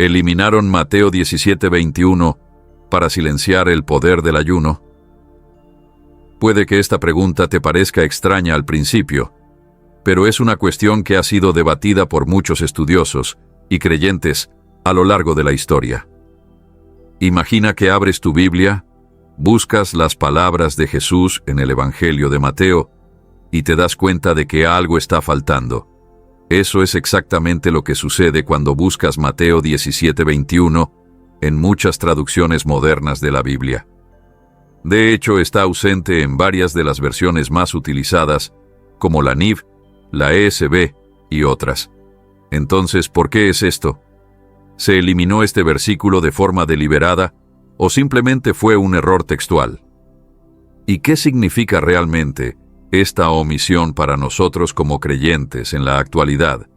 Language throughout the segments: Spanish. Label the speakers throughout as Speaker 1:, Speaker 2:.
Speaker 1: ¿Eliminaron Mateo 17:21 para silenciar el poder del ayuno? Puede que esta pregunta te parezca extraña al principio, pero es una cuestión que ha sido debatida por muchos estudiosos y creyentes a lo largo de la historia. Imagina que abres tu Biblia, buscas las palabras de Jesús en el Evangelio de Mateo y te das cuenta de que algo está faltando. Eso es exactamente lo que sucede cuando buscas Mateo 17:21 en muchas traducciones modernas de la Biblia. De hecho, está ausente en varias de las versiones más utilizadas, como la NIV, la ESV y otras. Entonces, ¿por qué es esto? ¿Se eliminó este versículo de forma deliberada o simplemente fue un error textual? ¿Y qué significa realmente esta omisión para nosotros como creyentes en la actualidad,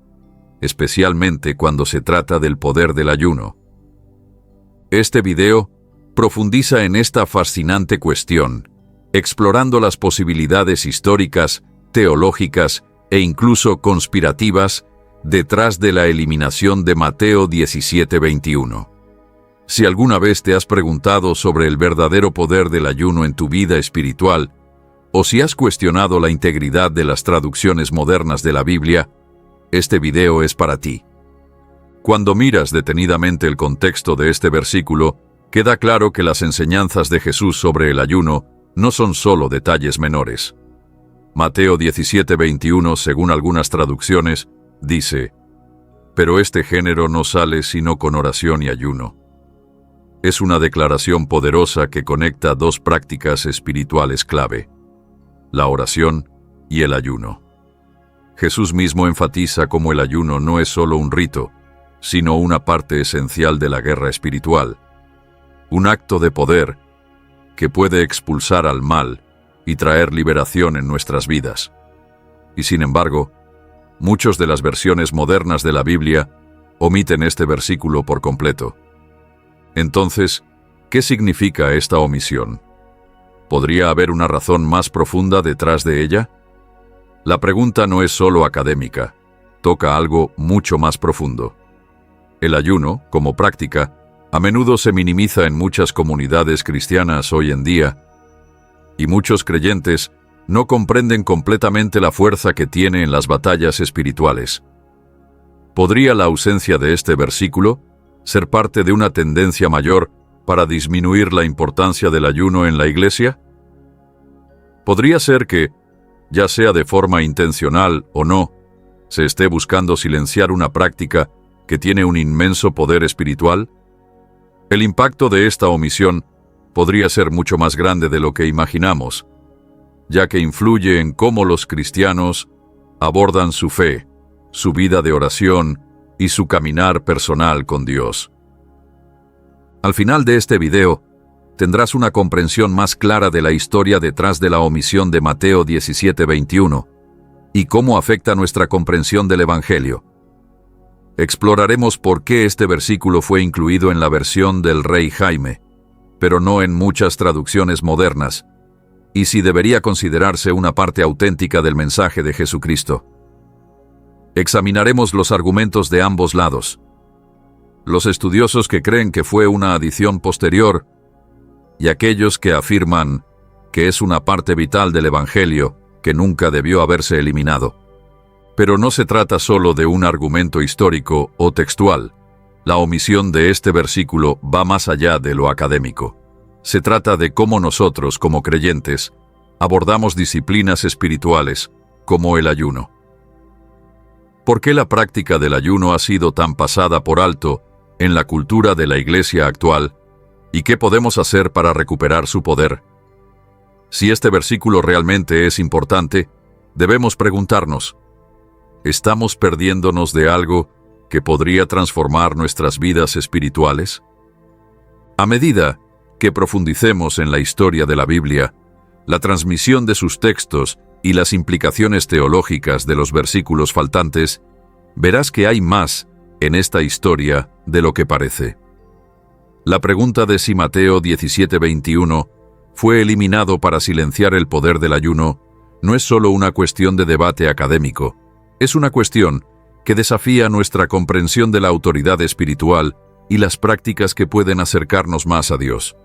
Speaker 1: especialmente cuando se trata del poder del ayuno? Este video profundiza en esta fascinante cuestión, explorando las posibilidades históricas, teológicas e incluso conspirativas detrás de la eliminación de Mateo 17:21. Si alguna vez te has preguntado sobre el verdadero poder del ayuno en tu vida espiritual, o si has cuestionado la integridad de las traducciones modernas de la Biblia, este video es para ti. Cuando miras detenidamente el contexto de este versículo, queda claro que las enseñanzas de Jesús sobre el ayuno no son solo detalles menores. Mateo 17:21, según algunas traducciones, dice: «Pero este género no sale sino con oración y ayuno». Es una declaración poderosa que conecta dos prácticas espirituales clave: la oración y el ayuno. Jesús mismo enfatiza cómo el ayuno no es solo un rito, sino una parte esencial de la guerra espiritual, un acto de poder que puede expulsar al mal y traer liberación en nuestras vidas. Y sin embargo, muchas de las versiones modernas de la Biblia omiten este versículo por completo. Entonces, ¿qué significa esta omisión? ¿Podría haber una razón más profunda detrás de ella? La pregunta no es solo académica, toca algo mucho más profundo. El ayuno, como práctica, a menudo se minimiza en muchas comunidades cristianas hoy en día, y muchos creyentes no comprenden completamente la fuerza que tiene en las batallas espirituales. ¿Podría la ausencia de este versículo ser parte de una tendencia mayor para disminuir la importancia del ayuno en la Iglesia? ¿Podría ser que, ya sea de forma intencional o no, se esté buscando silenciar una práctica que tiene un inmenso poder espiritual? El impacto de esta omisión podría ser mucho más grande de lo que imaginamos, ya que influye en cómo los cristianos abordan su fe, su vida de oración y su caminar personal con Dios. Al final de este video, tendrás una comprensión más clara de la historia detrás de la omisión de Mateo 17:21 y cómo afecta nuestra comprensión del Evangelio. Exploraremos por qué este versículo fue incluido en la versión del Rey Jaime, pero no en muchas traducciones modernas, y si debería considerarse una parte auténtica del mensaje de Jesucristo. Examinaremos los argumentos de ambos lados. Los estudiosos que creen que fue una adición posterior y aquellos que afirman que es una parte vital del Evangelio que nunca debió haberse eliminado. Pero no se trata solo de un argumento histórico o textual. La omisión de este versículo va más allá de lo académico. Se trata de cómo nosotros, como creyentes, abordamos disciplinas espirituales como el ayuno. ¿Por qué la práctica del ayuno ha sido tan pasada por alto en la cultura de la Iglesia actual? ¿Y qué podemos hacer para recuperar su poder? Si este versículo realmente es importante, debemos preguntarnos: ¿estamos perdiéndonos de algo que podría transformar nuestras vidas espirituales? A medida que profundicemos en la historia de la Biblia, la transmisión de sus textos y las implicaciones teológicas de los versículos faltantes, verás que hay más en esta historia de lo que parece. La pregunta de si Mateo 17:21 fue eliminado para silenciar el poder del ayuno no es solo una cuestión de debate académico, es una cuestión que desafía nuestra comprensión de la autoridad espiritual y las prácticas que pueden acercarnos más a Dios.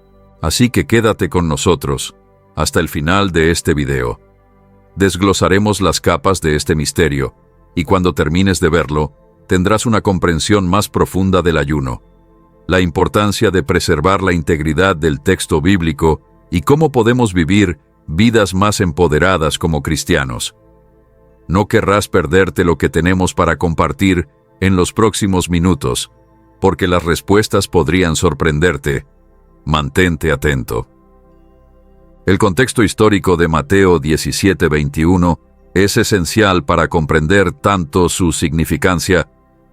Speaker 1: Así que quédate con nosotros hasta el final de este video. Desglosaremos las capas de este misterio, y cuando termines de verlo, tendrás una comprensión más profunda del ayuno, la importancia de preservar la integridad del texto bíblico y cómo podemos vivir vidas más empoderadas como cristianos. No querrás perderte lo que tenemos para compartir en los próximos minutos, porque las respuestas podrían sorprenderte. Mantente atento. El contexto histórico de Mateo 17:21 es esencial para comprender tanto su significancia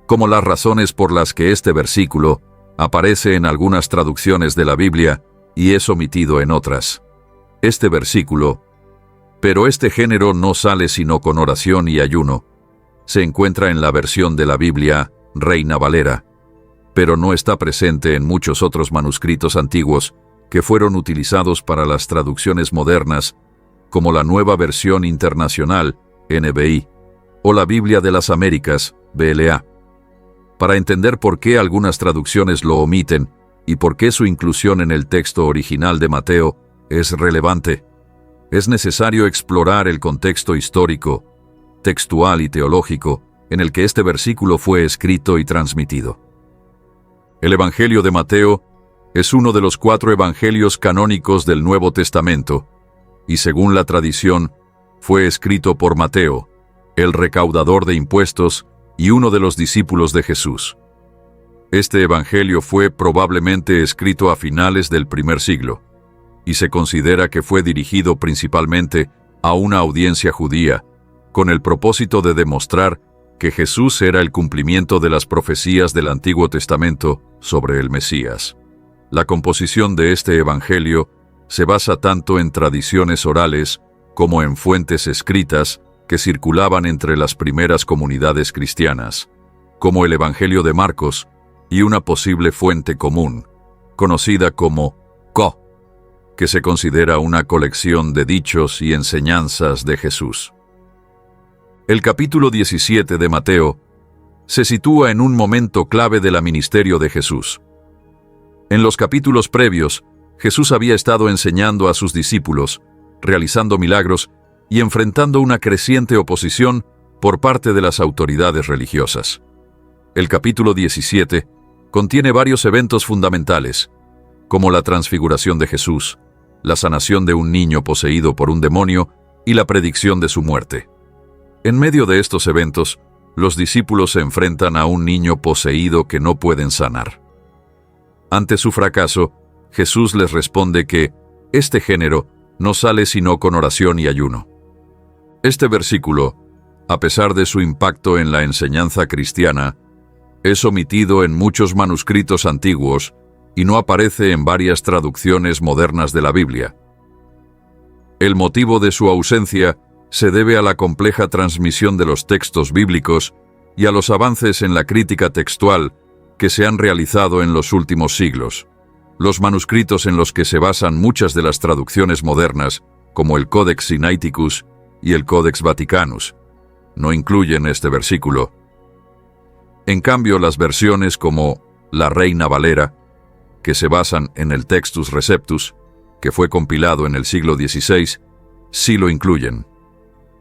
Speaker 1: como las razones por las que este versículo aparece en algunas traducciones de la Biblia y es omitido en otras. Este versículo, pero este género no sale sino con oración y ayuno, se encuentra en la versión de la Biblia Reina Valera, pero no está presente en muchos otros manuscritos antiguos que fueron utilizados para las traducciones modernas, como la Nueva Versión Internacional, NBI, o la Biblia de las Américas, BLA. Para entender por qué algunas traducciones lo omiten y por qué su inclusión en el texto original de Mateo es relevante, es necesario explorar el contexto histórico, textual y teológico en el que este versículo fue escrito y transmitido. El Evangelio de Mateo es uno de los 4 evangelios canónicos del Nuevo Testamento, y según la tradición, fue escrito por Mateo, el recaudador de impuestos y uno de los discípulos de Jesús. Este evangelio fue probablemente escrito a finales del primer siglo, y se considera que fue dirigido principalmente a una audiencia judía, con el propósito de demostrar que Jesús era el cumplimiento de las profecías del Antiguo Testamento sobre el Mesías. La composición de este evangelio se basa tanto en tradiciones orales como en fuentes escritas que circulaban entre las primeras comunidades cristianas, como el Evangelio de Marcos y una posible fuente común, conocida como CO, que se considera una colección de dichos y enseñanzas de Jesús. El capítulo 17 de Mateo se sitúa en un momento clave del ministerio de Jesús. En los capítulos previos, Jesús había estado enseñando a sus discípulos, realizando milagros y enfrentando una creciente oposición por parte de las autoridades religiosas. El capítulo 17 contiene varios eventos fundamentales, como la transfiguración de Jesús, la sanación de un niño poseído por un demonio y la predicción de su muerte. En medio de estos eventos, los discípulos se enfrentan a un niño poseído que no pueden sanar. Ante su fracaso, Jesús les responde que este género no sale sino con oración y ayuno. Este versículo, a pesar de su impacto en la enseñanza cristiana, es omitido en muchos manuscritos antiguos y no aparece en varias traducciones modernas de la Biblia. El motivo de su ausencia se debe a la compleja transmisión de los textos bíblicos y a los avances en la crítica textual que se han realizado en los últimos siglos. Los manuscritos en los que se basan muchas de las traducciones modernas, como el Codex Sinaiticus y el Codex Vaticanus, no incluyen este versículo. En cambio, las versiones como la Reina Valera, que se basan en el Textus Receptus, que fue compilado en el siglo XVI, sí lo incluyen.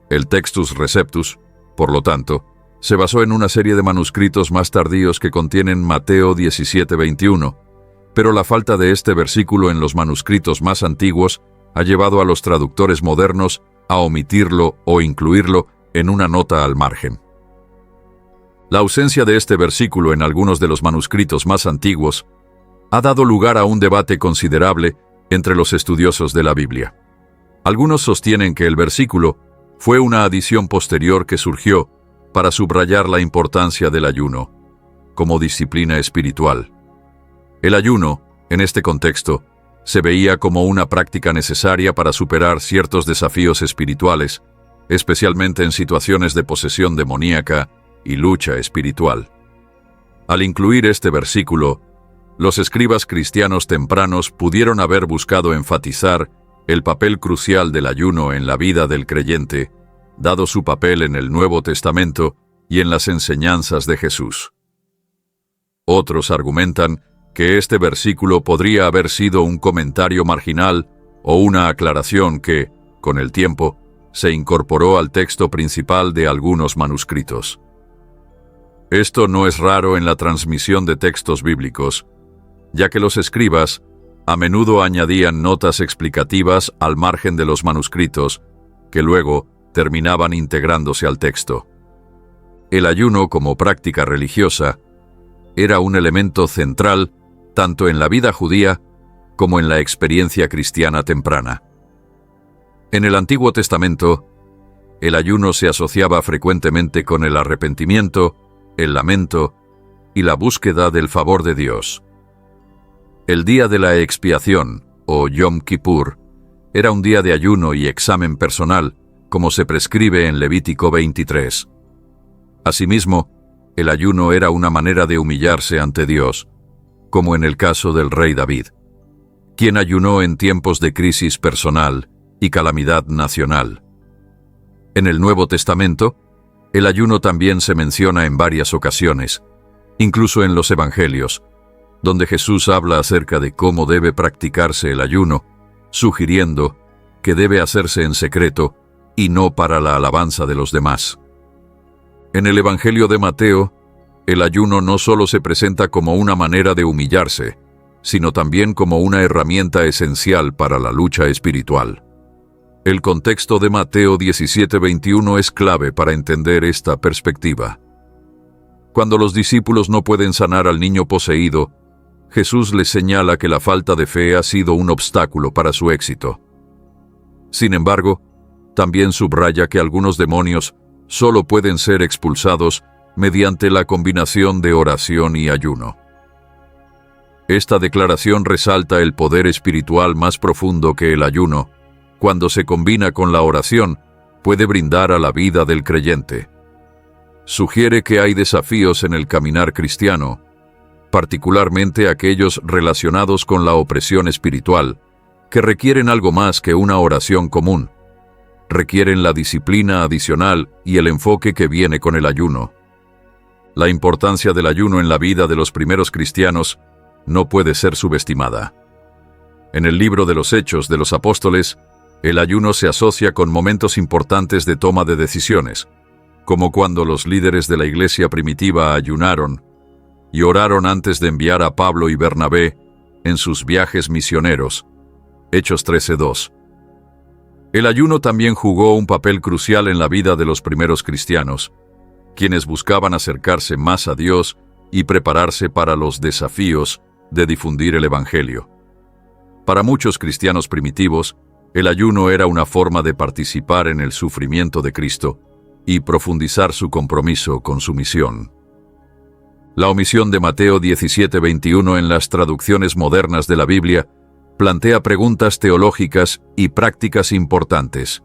Speaker 1: El Textus Receptus, por lo tanto, se basó en una serie de manuscritos más tardíos que contienen Mateo 17:21, pero la falta de este versículo en los manuscritos más antiguos ha llevado a los traductores modernos a omitirlo o incluirlo en una nota al margen. La ausencia de este versículo en algunos de los manuscritos más antiguos ha dado lugar a un debate considerable entre los estudiosos de la Biblia. Algunos sostienen que el versículo fue una adición posterior que surgió para subrayar la importancia del ayuno como disciplina espiritual. El ayuno, en este contexto, se veía como una práctica necesaria para superar ciertos desafíos espirituales, especialmente en situaciones de posesión demoníaca y lucha espiritual. Al incluir este versículo, los escribas cristianos tempranos pudieron haber buscado enfatizar el papel crucial del ayuno en la vida del creyente, dado su papel en el Nuevo Testamento y en las enseñanzas de Jesús. Otros argumentan que este versículo podría haber sido un comentario marginal o una aclaración que, con el tiempo, se incorporó al texto principal de algunos manuscritos. Esto no es raro en la transmisión de textos bíblicos, ya que los escribas a menudo añadían notas explicativas al margen de los manuscritos, que luego terminaban integrándose al texto. El ayuno como práctica religiosa era un elemento central tanto en la vida judía como en la experiencia cristiana temprana. En el Antiguo Testamento, el ayuno se asociaba frecuentemente con el arrepentimiento, el lamento y la búsqueda del favor de Dios. El día de la expiación, o Yom Kippur, era un día de ayuno y examen personal, como se prescribe en Levítico 23. Asimismo, el ayuno era una manera de humillarse ante Dios, como en el caso del rey David, quien ayunó en tiempos de crisis personal y calamidad nacional. En el Nuevo Testamento, el ayuno también se menciona en varias ocasiones, incluso en los Evangelios, donde Jesús habla acerca de cómo debe practicarse el ayuno, sugiriendo que debe hacerse en secreto y no para la alabanza de los demás. En el Evangelio de Mateo, el ayuno no solo se presenta como una manera de humillarse, sino también como una herramienta esencial para la lucha espiritual. El contexto de Mateo 17:21 es clave para entender esta perspectiva. Cuando los discípulos no pueden sanar al niño poseído, Jesús les señala que la falta de fe ha sido un obstáculo para su éxito. Sin embargo, también subraya que algunos demonios solo pueden ser expulsados mediante la combinación de oración y ayuno. Esta declaración resalta el poder espiritual más profundo que el ayuno, cuando se combina con la oración, puede brindar a la vida del creyente. Sugiere que hay desafíos en el caminar cristiano, particularmente aquellos relacionados con la opresión espiritual, que requieren algo más que una oración común. Requieren la disciplina adicional y el enfoque que viene con el ayuno. La importancia del ayuno en la vida de los primeros cristianos no puede ser subestimada. En el libro de los Hechos de los Apóstoles, el ayuno se asocia con momentos importantes de toma de decisiones, como cuando los líderes de la iglesia primitiva ayunaron y oraron antes de enviar a Pablo y Bernabé en sus viajes misioneros. Hechos 13:2. El ayuno también jugó un papel crucial en la vida de los primeros cristianos, quienes buscaban acercarse más a Dios y prepararse para los desafíos de difundir el Evangelio. Para muchos cristianos primitivos, el ayuno era una forma de participar en el sufrimiento de Cristo y profundizar su compromiso con su misión. La omisión de Mateo 17:21 en las traducciones modernas de la Biblia plantea preguntas teológicas y prácticas importantes.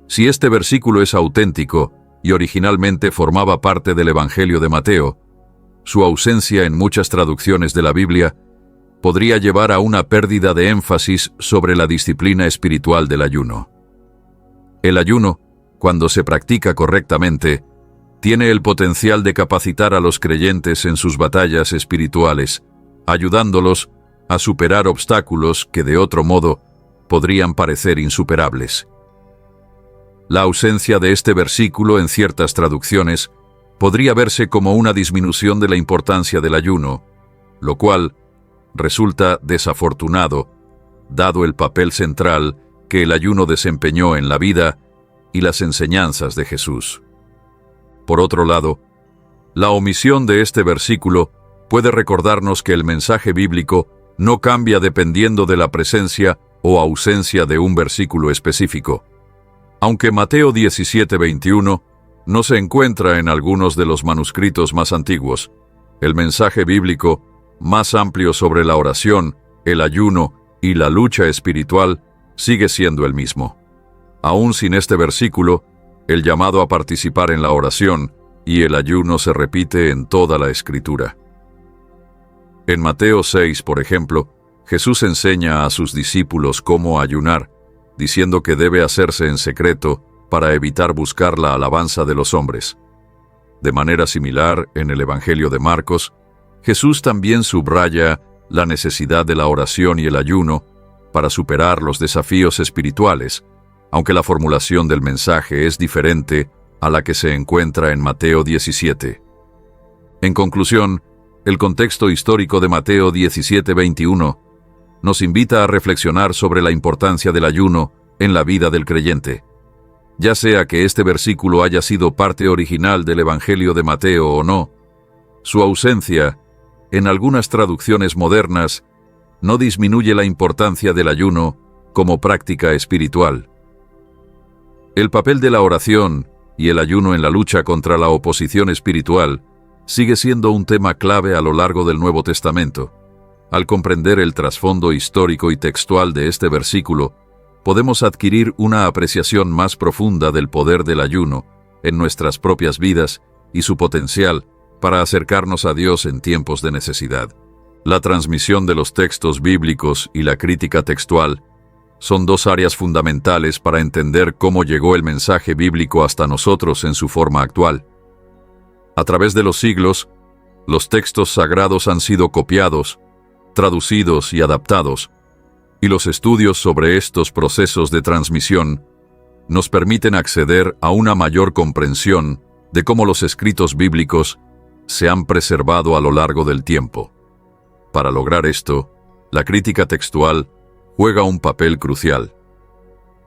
Speaker 1: Si este versículo es auténtico y originalmente formaba parte del Evangelio de Mateo, su ausencia en muchas traducciones de la Biblia podría llevar a una pérdida de énfasis sobre la disciplina espiritual del ayuno. El ayuno, cuando se practica correctamente, tiene el potencial de capacitar a los creyentes en sus batallas espirituales, ayudándolos a superar obstáculos que de otro modo podrían parecer insuperables. La ausencia de este versículo en ciertas traducciones podría verse como una disminución de la importancia del ayuno, lo cual resulta desafortunado, dado el papel central que el ayuno desempeñó en la vida y las enseñanzas de Jesús. Por otro lado, la omisión de este versículo puede recordarnos que el mensaje bíblico no cambia dependiendo de la presencia o ausencia de un versículo específico. Aunque Mateo 17:21 no se encuentra en algunos de los manuscritos más antiguos, el mensaje bíblico más amplio sobre la oración, el ayuno y la lucha espiritual sigue siendo el mismo. Aún sin este versículo, el llamado a participar en la oración y el ayuno se repite en toda la Escritura. En Mateo 6, por ejemplo, Jesús enseña a sus discípulos cómo ayunar, diciendo que debe hacerse en secreto para evitar buscar la alabanza de los hombres. De manera similar, en el Evangelio de Marcos, Jesús también subraya la necesidad de la oración y el ayuno para superar los desafíos espirituales, aunque la formulación del mensaje es diferente a la que se encuentra en Mateo 17. En conclusión, el contexto histórico de Mateo 17:21 nos invita a reflexionar sobre la importancia del ayuno en la vida del creyente. Ya sea que este versículo haya sido parte original del Evangelio de Mateo o no, su ausencia, en algunas traducciones modernas, no disminuye la importancia del ayuno como práctica espiritual. El papel de la oración y el ayuno en la lucha contra la oposición espiritual sigue siendo un tema clave a lo largo del Nuevo Testamento. Al comprender el trasfondo histórico y textual de este versículo, podemos adquirir una apreciación más profunda del poder del ayuno en nuestras propias vidas y su potencial para acercarnos a Dios en tiempos de necesidad. La transmisión de los textos bíblicos y la crítica textual son dos áreas fundamentales para entender cómo llegó el mensaje bíblico hasta nosotros en su forma actual. A través de los siglos, los textos sagrados han sido copiados, traducidos y adaptados, y los estudios sobre estos procesos de transmisión nos permiten acceder a una mayor comprensión de cómo los escritos bíblicos se han preservado a lo largo del tiempo. Para lograr esto, la crítica textual juega un papel crucial,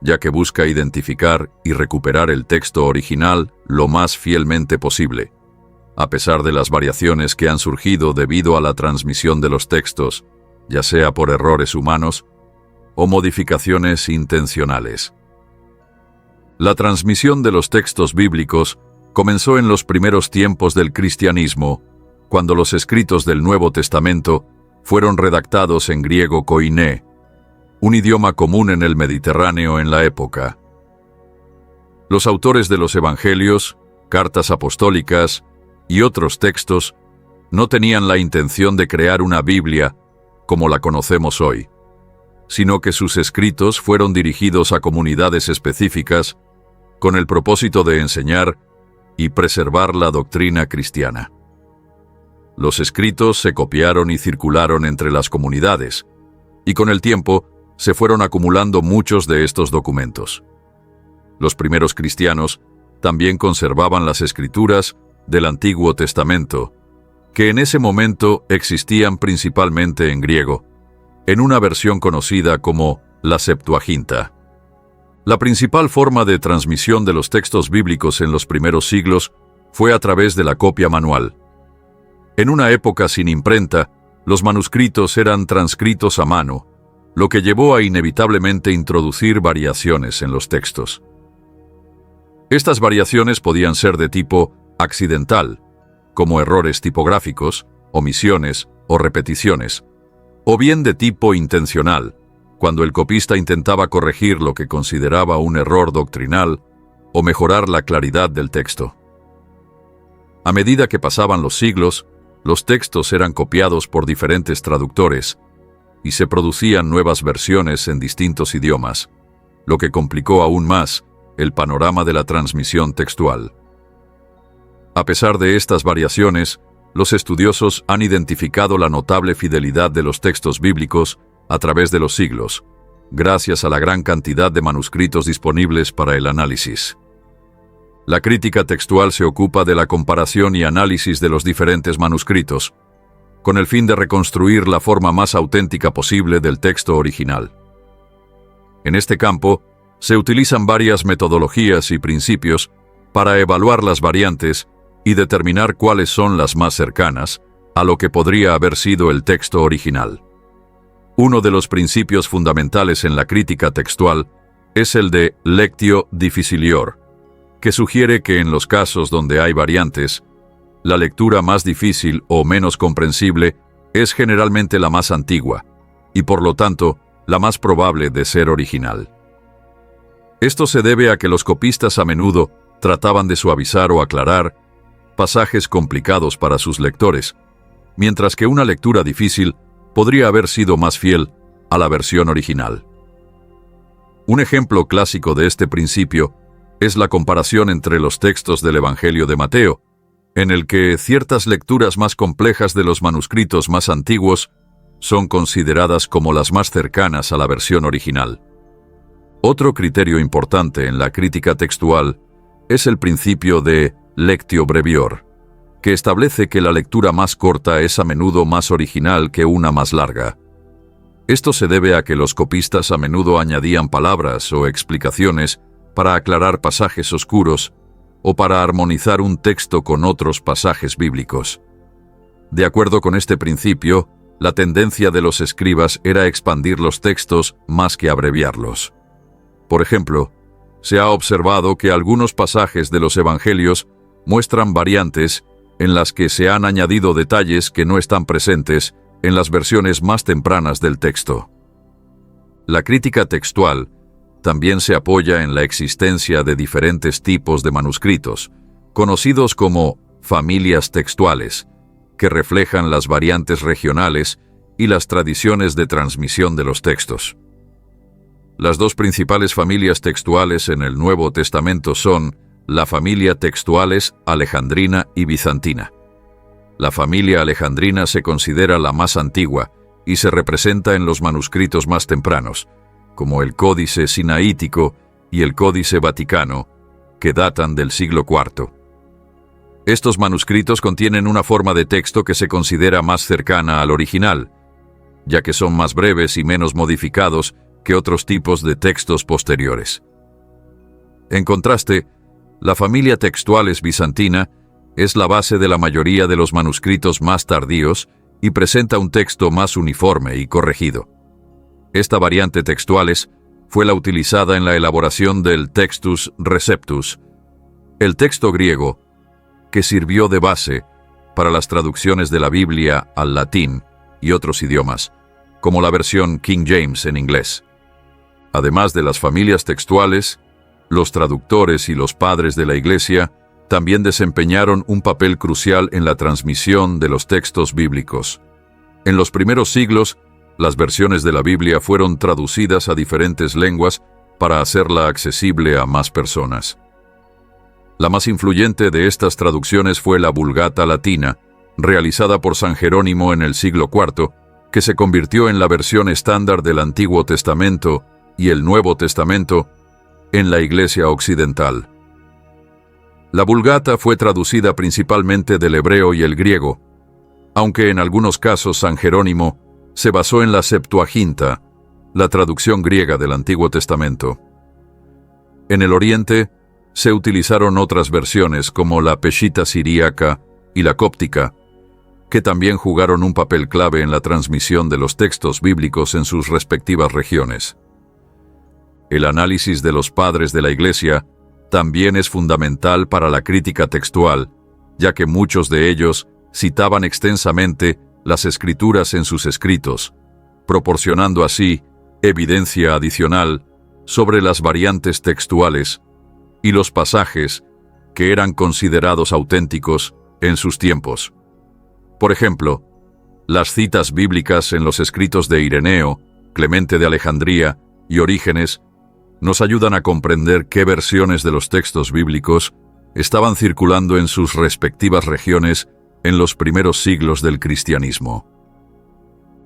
Speaker 1: ya que busca identificar y recuperar el texto original lo más fielmente posible, a pesar de las variaciones que han surgido debido a la transmisión de los textos, ya sea por errores humanos o modificaciones intencionales. La transmisión de los textos bíblicos comenzó en los primeros tiempos del cristianismo, cuando los escritos del Nuevo Testamento fueron redactados en griego koiné, un idioma común en el Mediterráneo en la época. Los autores de los evangelios, cartas apostólicas y otros textos no tenían la intención de crear una Biblia como la conocemos hoy, sino que sus escritos fueron dirigidos a comunidades específicas con el propósito de enseñar y preservar la doctrina cristiana. Los escritos se copiaron y circularon entre las comunidades, y con el tiempo se fueron acumulando muchos de estos documentos. Los primeros cristianos también conservaban las escrituras del Antiguo Testamento, que en ese momento existían principalmente en griego, en una versión conocida como la Septuaginta. La principal forma de transmisión de los textos bíblicos en los primeros siglos fue a través de la copia manual. En una época sin imprenta, los manuscritos eran transcritos a mano, lo que llevó a inevitablemente introducir variaciones en los textos. Estas variaciones podían ser de tipo accidental, como errores tipográficos, omisiones o repeticiones, o bien de tipo intencional, cuando el copista intentaba corregir lo que consideraba un error doctrinal o mejorar la claridad del texto. A medida que pasaban los siglos, los textos eran copiados por diferentes traductores y se producían nuevas versiones en distintos idiomas, lo que complicó aún más el panorama de la transmisión textual. A pesar de estas variaciones, los estudiosos han identificado la notable fidelidad de los textos bíblicos a través de los siglos, gracias a la gran cantidad de manuscritos disponibles para el análisis. La crítica textual se ocupa de la comparación y análisis de los diferentes manuscritos, con el fin de reconstruir la forma más auténtica posible del texto original. En este campo, se utilizan varias metodologías y principios para evaluar las variantes y determinar cuáles son las más cercanas a lo que podría haber sido el texto original. Uno de los principios fundamentales en la crítica textual es el de lectio difficilior, que sugiere que en los casos donde hay variantes, la lectura más difícil o menos comprensible es generalmente la más antigua, y por lo tanto, la más probable de ser original. Esto se debe a que los copistas a menudo trataban de suavizar o aclarar pasajes complicados para sus lectores, mientras que una lectura difícil podría haber sido más fiel a la versión original. Un ejemplo clásico de este principio es la comparación entre los textos del Evangelio de Mateo, en el que ciertas lecturas más complejas de los manuscritos más antiguos son consideradas como las más cercanas a la versión original. Otro criterio importante en la crítica textual es el principio de lectio brevior, que establece que la lectura más corta es a menudo más original que una más larga. Esto se debe a que los copistas a menudo añadían palabras o explicaciones para aclarar pasajes oscuros o para armonizar un texto con otros pasajes bíblicos. De acuerdo con este principio, la tendencia de los escribas era expandir los textos más que abreviarlos. Por ejemplo, se ha observado que algunos pasajes de los evangelios muestran variantes en las que se han añadido detalles que no están presentes en las versiones más tempranas del texto. La crítica textual también se apoya en la existencia de diferentes tipos de manuscritos, conocidos como familias textuales, que reflejan las variantes regionales y las tradiciones de transmisión de los textos. Las dos principales familias textuales en el Nuevo Testamento son la familia textuales alejandrina y bizantina. La familia alejandrina se considera la más antigua y se representa en los manuscritos más tempranos, como el Códice Sinaítico y el Códice Vaticano, que datan del siglo IV. Estos manuscritos contienen una forma de texto que se considera más cercana al original, ya que son más breves y menos modificados que otros tipos de textos posteriores. En contraste, la familia textuales bizantina es la base de la mayoría de los manuscritos más tardíos y presenta un texto más uniforme y corregido. Esta variante textuales fue la utilizada en la elaboración del Textus Receptus, el texto griego que sirvió de base para las traducciones de la Biblia al latín y otros idiomas, como la versión King James en inglés. Además de las familias textuales, los traductores y los padres de la Iglesia también desempeñaron un papel crucial en la transmisión de los textos bíblicos. En los primeros siglos, las versiones de la Biblia fueron traducidas a diferentes lenguas para hacerla accesible a más personas. La más influyente de estas traducciones fue la Vulgata latina, realizada por San Jerónimo en el siglo IV, que se convirtió en la versión estándar del Antiguo Testamento y el Nuevo Testamento en la Iglesia occidental. La Vulgata fue traducida principalmente del hebreo y el griego, aunque en algunos casos San Jerónimo se basó en la Septuaginta, la traducción griega del Antiguo Testamento. En el Oriente se utilizaron otras versiones como la Peshita siríaca y la cóptica, que también jugaron un papel clave en la transmisión de los textos bíblicos en sus respectivas regiones. El análisis de los padres de la Iglesia también es fundamental para la crítica textual, ya que muchos de ellos citaban extensamente las Escrituras en sus escritos, proporcionando así evidencia adicional sobre las variantes textuales y los pasajes que eran considerados auténticos en sus tiempos. Por ejemplo, las citas bíblicas en los escritos de Ireneo, Clemente de Alejandría y Orígenes nos ayudan a comprender qué versiones de los textos bíblicos estaban circulando en sus respectivas regiones en los primeros siglos del cristianismo.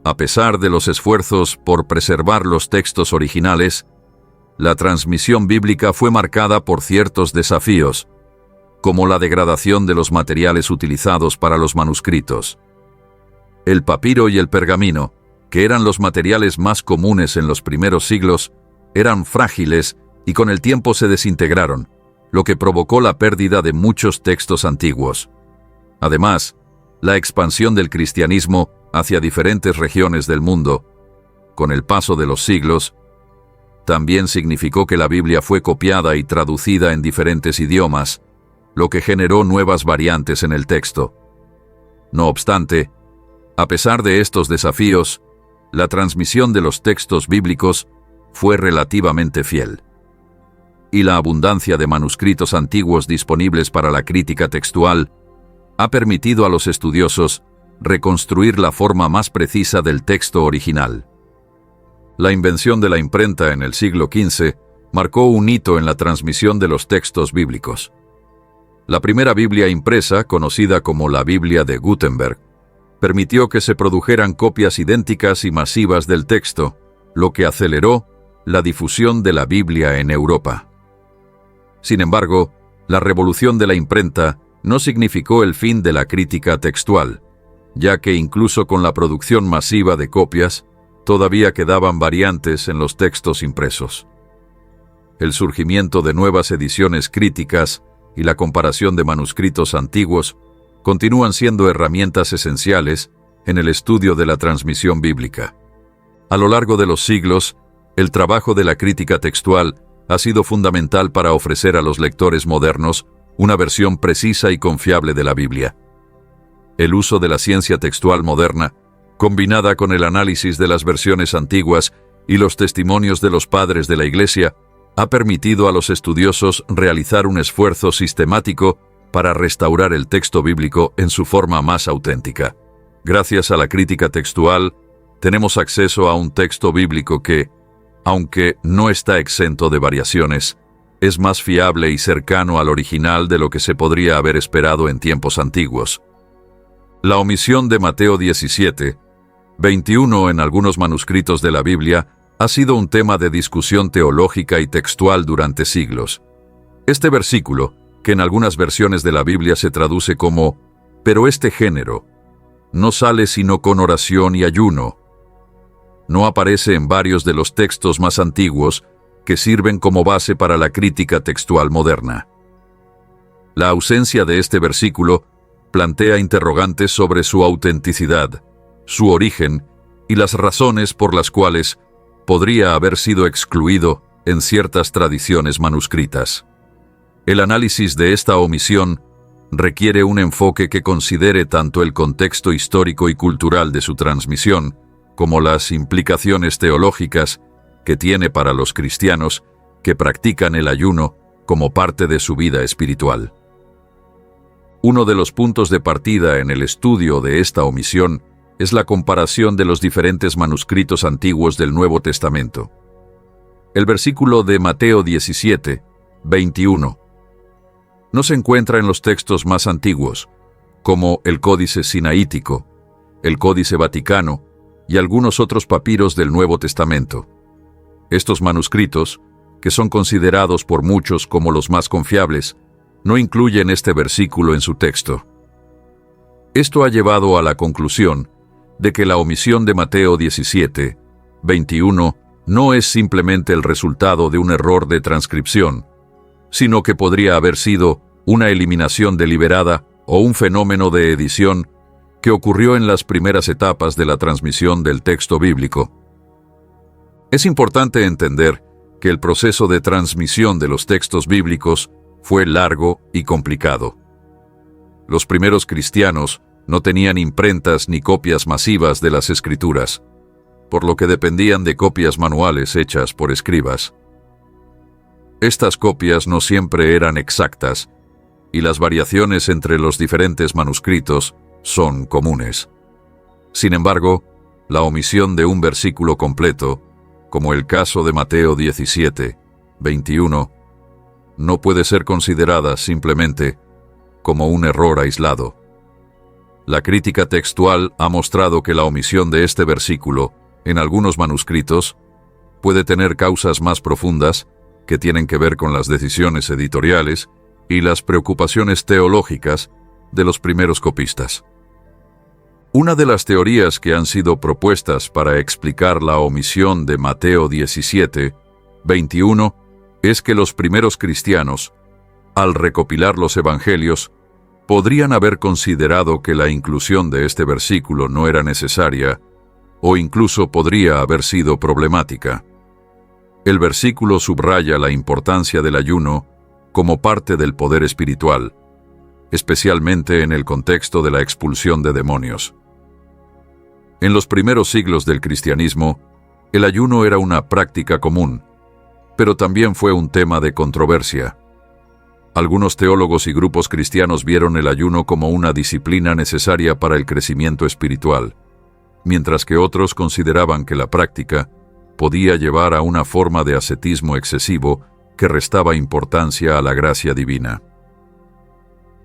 Speaker 1: A pesar de los esfuerzos por preservar los textos originales, la transmisión bíblica fue marcada por ciertos desafíos, como la degradación de los materiales utilizados para los manuscritos. El papiro y el pergamino, que eran los materiales más comunes en los primeros siglos, eran frágiles y con el tiempo se desintegraron, lo que provocó la pérdida de muchos textos antiguos. Además, la expansión del cristianismo hacia diferentes regiones del mundo, con el paso de los siglos, también significó que la Biblia fue copiada y traducida en diferentes idiomas, lo que generó nuevas variantes en el texto. No obstante, a pesar de estos desafíos, la transmisión de los textos bíblicos fue relativamente fiel. Y la abundancia de manuscritos antiguos disponibles para la crítica textual ha permitido a los estudiosos reconstruir la forma más precisa del texto original. La invención de la imprenta en el siglo XV marcó un hito en la transmisión de los textos bíblicos. La primera Biblia impresa, conocida como la Biblia de Gutenberg, permitió que se produjeran copias idénticas y masivas del texto, lo que aceleró la difusión de la Biblia en Europa. Sin embargo, la revolución de la imprenta no significó el fin de la crítica textual, ya que incluso con la producción masiva de copias, todavía quedaban variantes en los textos impresos. El surgimiento de nuevas ediciones críticas y la comparación de manuscritos antiguos continúan siendo herramientas esenciales en el estudio de la transmisión bíblica. A lo largo de los siglos, el trabajo de la crítica textual ha sido fundamental para ofrecer a los lectores modernos una versión precisa y confiable de la Biblia. El uso de la ciencia textual moderna, combinada con el análisis de las versiones antiguas y los testimonios de los padres de la Iglesia, ha permitido a los estudiosos realizar un esfuerzo sistemático para restaurar el texto bíblico en su forma más auténtica. Gracias a la crítica textual, tenemos acceso a un texto bíblico que, aunque no está exento de variaciones, es más fiable y cercano al original de lo que se podría haber esperado en tiempos antiguos. La omisión de Mateo 17:21 en algunos manuscritos de la Biblia ha sido un tema de discusión teológica y textual durante siglos. Este versículo, que en algunas versiones de la Biblia se traduce como «pero este género no sale sino con oración y ayuno», no aparece en varios de los textos más antiguos que sirven como base para la crítica textual moderna. La ausencia de este versículo plantea interrogantes sobre su autenticidad, su origen y las razones por las cuales podría haber sido excluido en ciertas tradiciones manuscritas. El análisis de esta omisión requiere un enfoque que considere tanto el contexto histórico y cultural de su transmisión, como las implicaciones teológicas que tiene para los cristianos que practican el ayuno como parte de su vida espiritual. Uno de los puntos de partida en el estudio de esta omisión es la comparación de los diferentes manuscritos antiguos del Nuevo Testamento. El versículo de Mateo 17:21 no se encuentra en los textos más antiguos, como el Códice Sinaítico, el Códice Vaticano y algunos otros papiros del Nuevo Testamento. Estos manuscritos, que son considerados por muchos como los más confiables, no incluyen este versículo en su texto. Esto ha llevado a la conclusión de que la omisión de Mateo 17:21 no es simplemente el resultado de un error de transcripción, sino que podría haber sido una eliminación deliberada o un fenómeno de edición que ocurrió en las primeras etapas de la transmisión del texto bíblico. Es importante entender que el proceso de transmisión de los textos bíblicos fue largo y complicado. Los primeros cristianos no tenían imprentas ni copias masivas de las Escrituras, por lo que dependían de copias manuales hechas por escribas. Estas copias no siempre eran exactas, y las variaciones entre los diferentes manuscritos son comunes. Sin embargo, la omisión de un versículo completo, como el caso de Mateo 17:21, no puede ser considerada simplemente como un error aislado. La crítica textual ha mostrado que la omisión de este versículo en algunos manuscritos puede tener causas más profundas que tienen que ver con las decisiones editoriales y las preocupaciones teológicas de los primeros copistas. Una de las teorías que han sido propuestas para explicar la omisión de Mateo 17:21 es que los primeros cristianos, al recopilar los evangelios, podrían haber considerado que la inclusión de este versículo no era necesaria o incluso podría haber sido problemática. El versículo subraya la importancia del ayuno como parte del poder espiritual, especialmente en el contexto de la expulsión de demonios. En los primeros siglos del cristianismo, el ayuno era una práctica común, pero también fue un tema de controversia. Algunos teólogos y grupos cristianos vieron el ayuno como una disciplina necesaria para el crecimiento espiritual, mientras que otros consideraban que la práctica podía llevar a una forma de ascetismo excesivo que restaba importancia a la gracia divina.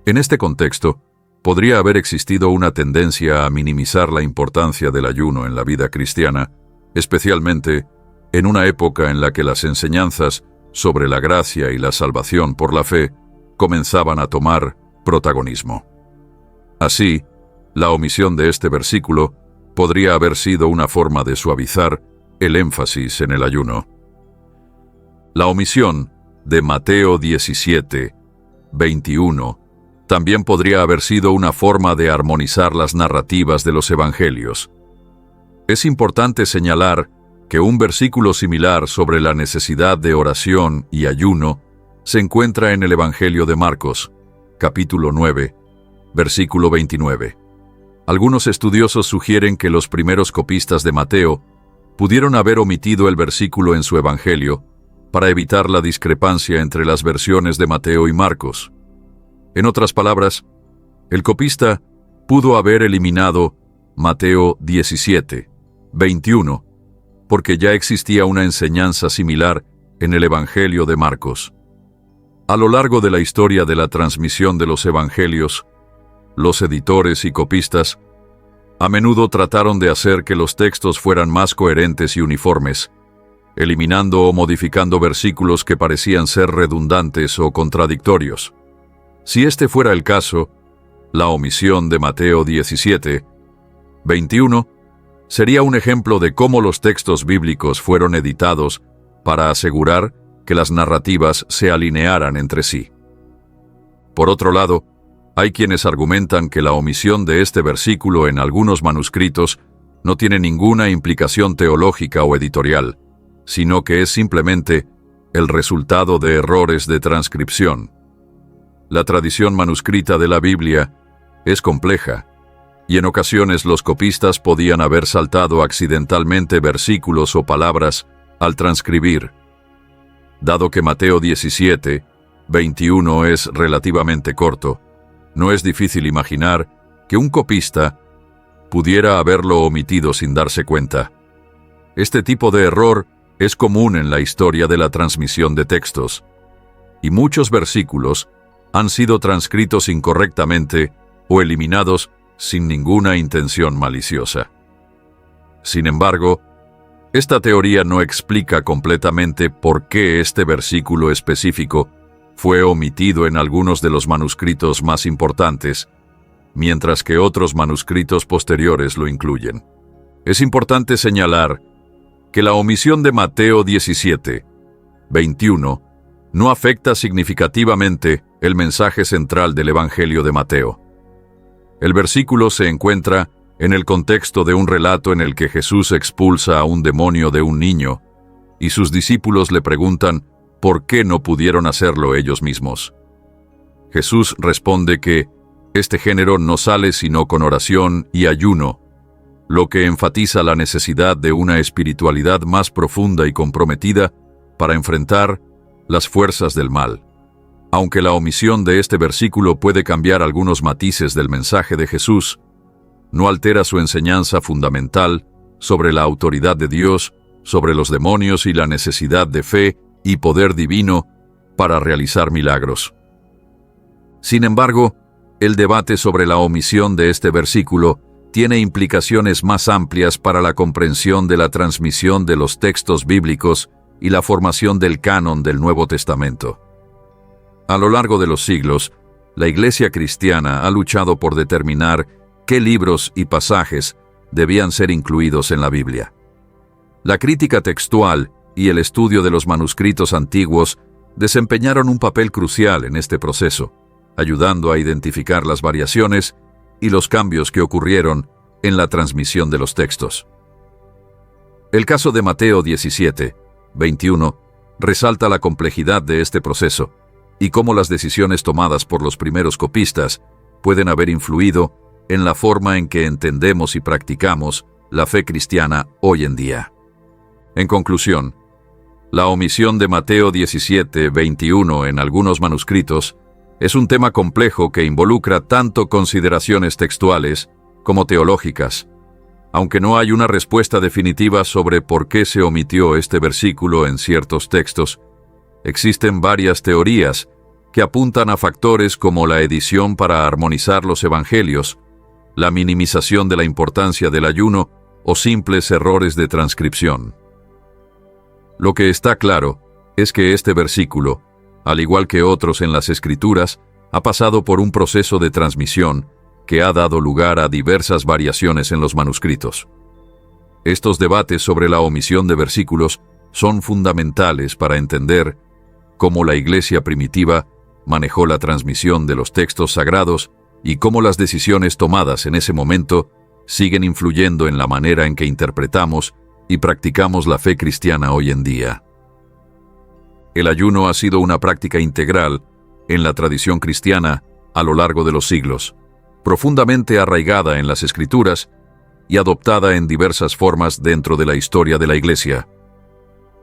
Speaker 1: En este contexto, podría haber existido una tendencia a minimizar la importancia del ayuno en la vida cristiana, especialmente en una época en la que las enseñanzas sobre la gracia y la salvación por la fe comenzaban a tomar protagonismo. Así, la omisión de este versículo podría haber sido una forma de suavizar el énfasis en el ayuno. La omisión de Mateo 17, 21 también podría haber sido una forma de armonizar las narrativas de los evangelios. Es importante señalar que un versículo similar sobre la necesidad de oración y ayuno se encuentra en el Evangelio de Marcos, capítulo 9, versículo 29. Algunos estudiosos sugieren que los primeros copistas de Mateo pudieron haber omitido el versículo en su Evangelio para evitar la discrepancia entre las versiones de Mateo y Marcos. En otras palabras, el copista pudo haber eliminado Mateo 17, 21, porque ya existía una enseñanza similar en el Evangelio de Marcos. A lo largo de la historia de la transmisión de los evangelios, los editores y copistas a menudo trataron de hacer que los textos fueran más coherentes y uniformes, eliminando o modificando versículos que parecían ser redundantes o contradictorios. Si este fuera el caso, la omisión de Mateo 17, 21 sería un ejemplo de cómo los textos bíblicos fueron editados para asegurar que las narrativas se alinearan entre sí. Por otro lado, hay quienes argumentan que la omisión de este versículo en algunos manuscritos no tiene ninguna implicación teológica o editorial, sino que es simplemente el resultado de errores de transcripción. La tradición manuscrita de la Biblia es compleja, y en ocasiones los copistas podían haber saltado accidentalmente versículos o palabras al transcribir. Dado que Mateo 17, 21 es relativamente corto, no es difícil imaginar que un copista pudiera haberlo omitido sin darse cuenta. Este tipo de error es común en la historia de la transmisión de textos, y muchos versículos han sido transcritos incorrectamente o eliminados sin ninguna intención maliciosa. Sin embargo, esta teoría no explica completamente por qué este versículo específico fue omitido en algunos de los manuscritos más importantes, mientras que otros manuscritos posteriores lo incluyen. Es importante señalar que la omisión de Mateo 17, 21 no afecta significativamente el mensaje central del Evangelio de Mateo. El versículo se encuentra en el contexto de un relato en el que Jesús expulsa a un demonio de un niño, y sus discípulos le preguntan por qué no pudieron hacerlo ellos mismos. Jesús responde que este género no sale sino con oración y ayuno, lo que enfatiza la necesidad de una espiritualidad más profunda y comprometida para enfrentar las fuerzas del mal. Aunque la omisión de este versículo puede cambiar algunos matices del mensaje de Jesús, no altera su enseñanza fundamental sobre la autoridad de Dios, sobre los demonios y la necesidad de fe y poder divino para realizar milagros. Sin embargo, el debate sobre la omisión de este versículo tiene implicaciones más amplias para la comprensión de la transmisión de los textos bíblicos y la formación del canon del Nuevo Testamento. A lo largo de los siglos, la Iglesia cristiana ha luchado por determinar qué libros y pasajes debían ser incluidos en la Biblia. La crítica textual y el estudio de los manuscritos antiguos desempeñaron un papel crucial en este proceso, ayudando a identificar las variaciones y los cambios que ocurrieron en la transmisión de los textos. El caso de Mateo 17, 21 resalta la complejidad de este proceso y cómo las decisiones tomadas por los primeros copistas pueden haber influido en la forma en que entendemos y practicamos la fe cristiana hoy en día. En conclusión, la omisión de Mateo 17, 21 en algunos manuscritos es un tema complejo que involucra tanto consideraciones textuales como teológicas. Aunque no hay una respuesta definitiva sobre por qué se omitió este versículo en ciertos textos, existen varias teorías que apuntan a factores como la edición para armonizar los evangelios, la minimización de la importancia del ayuno o simples errores de transcripción. Lo que está claro es que este versículo, al igual que otros en las Escrituras, ha pasado por un proceso de transmisión que ha dado lugar a diversas variaciones en los manuscritos. Estos debates sobre la omisión de versículos son fundamentales para entender cómo la Iglesia primitiva manejó la transmisión de los textos sagrados y cómo las decisiones tomadas en ese momento siguen influyendo en la manera en que interpretamos y practicamos la fe cristiana hoy en día. El ayuno ha sido una práctica integral en la tradición cristiana a lo largo de los siglos, profundamente arraigada en las Escrituras y adoptada en diversas formas dentro de la historia de la Iglesia.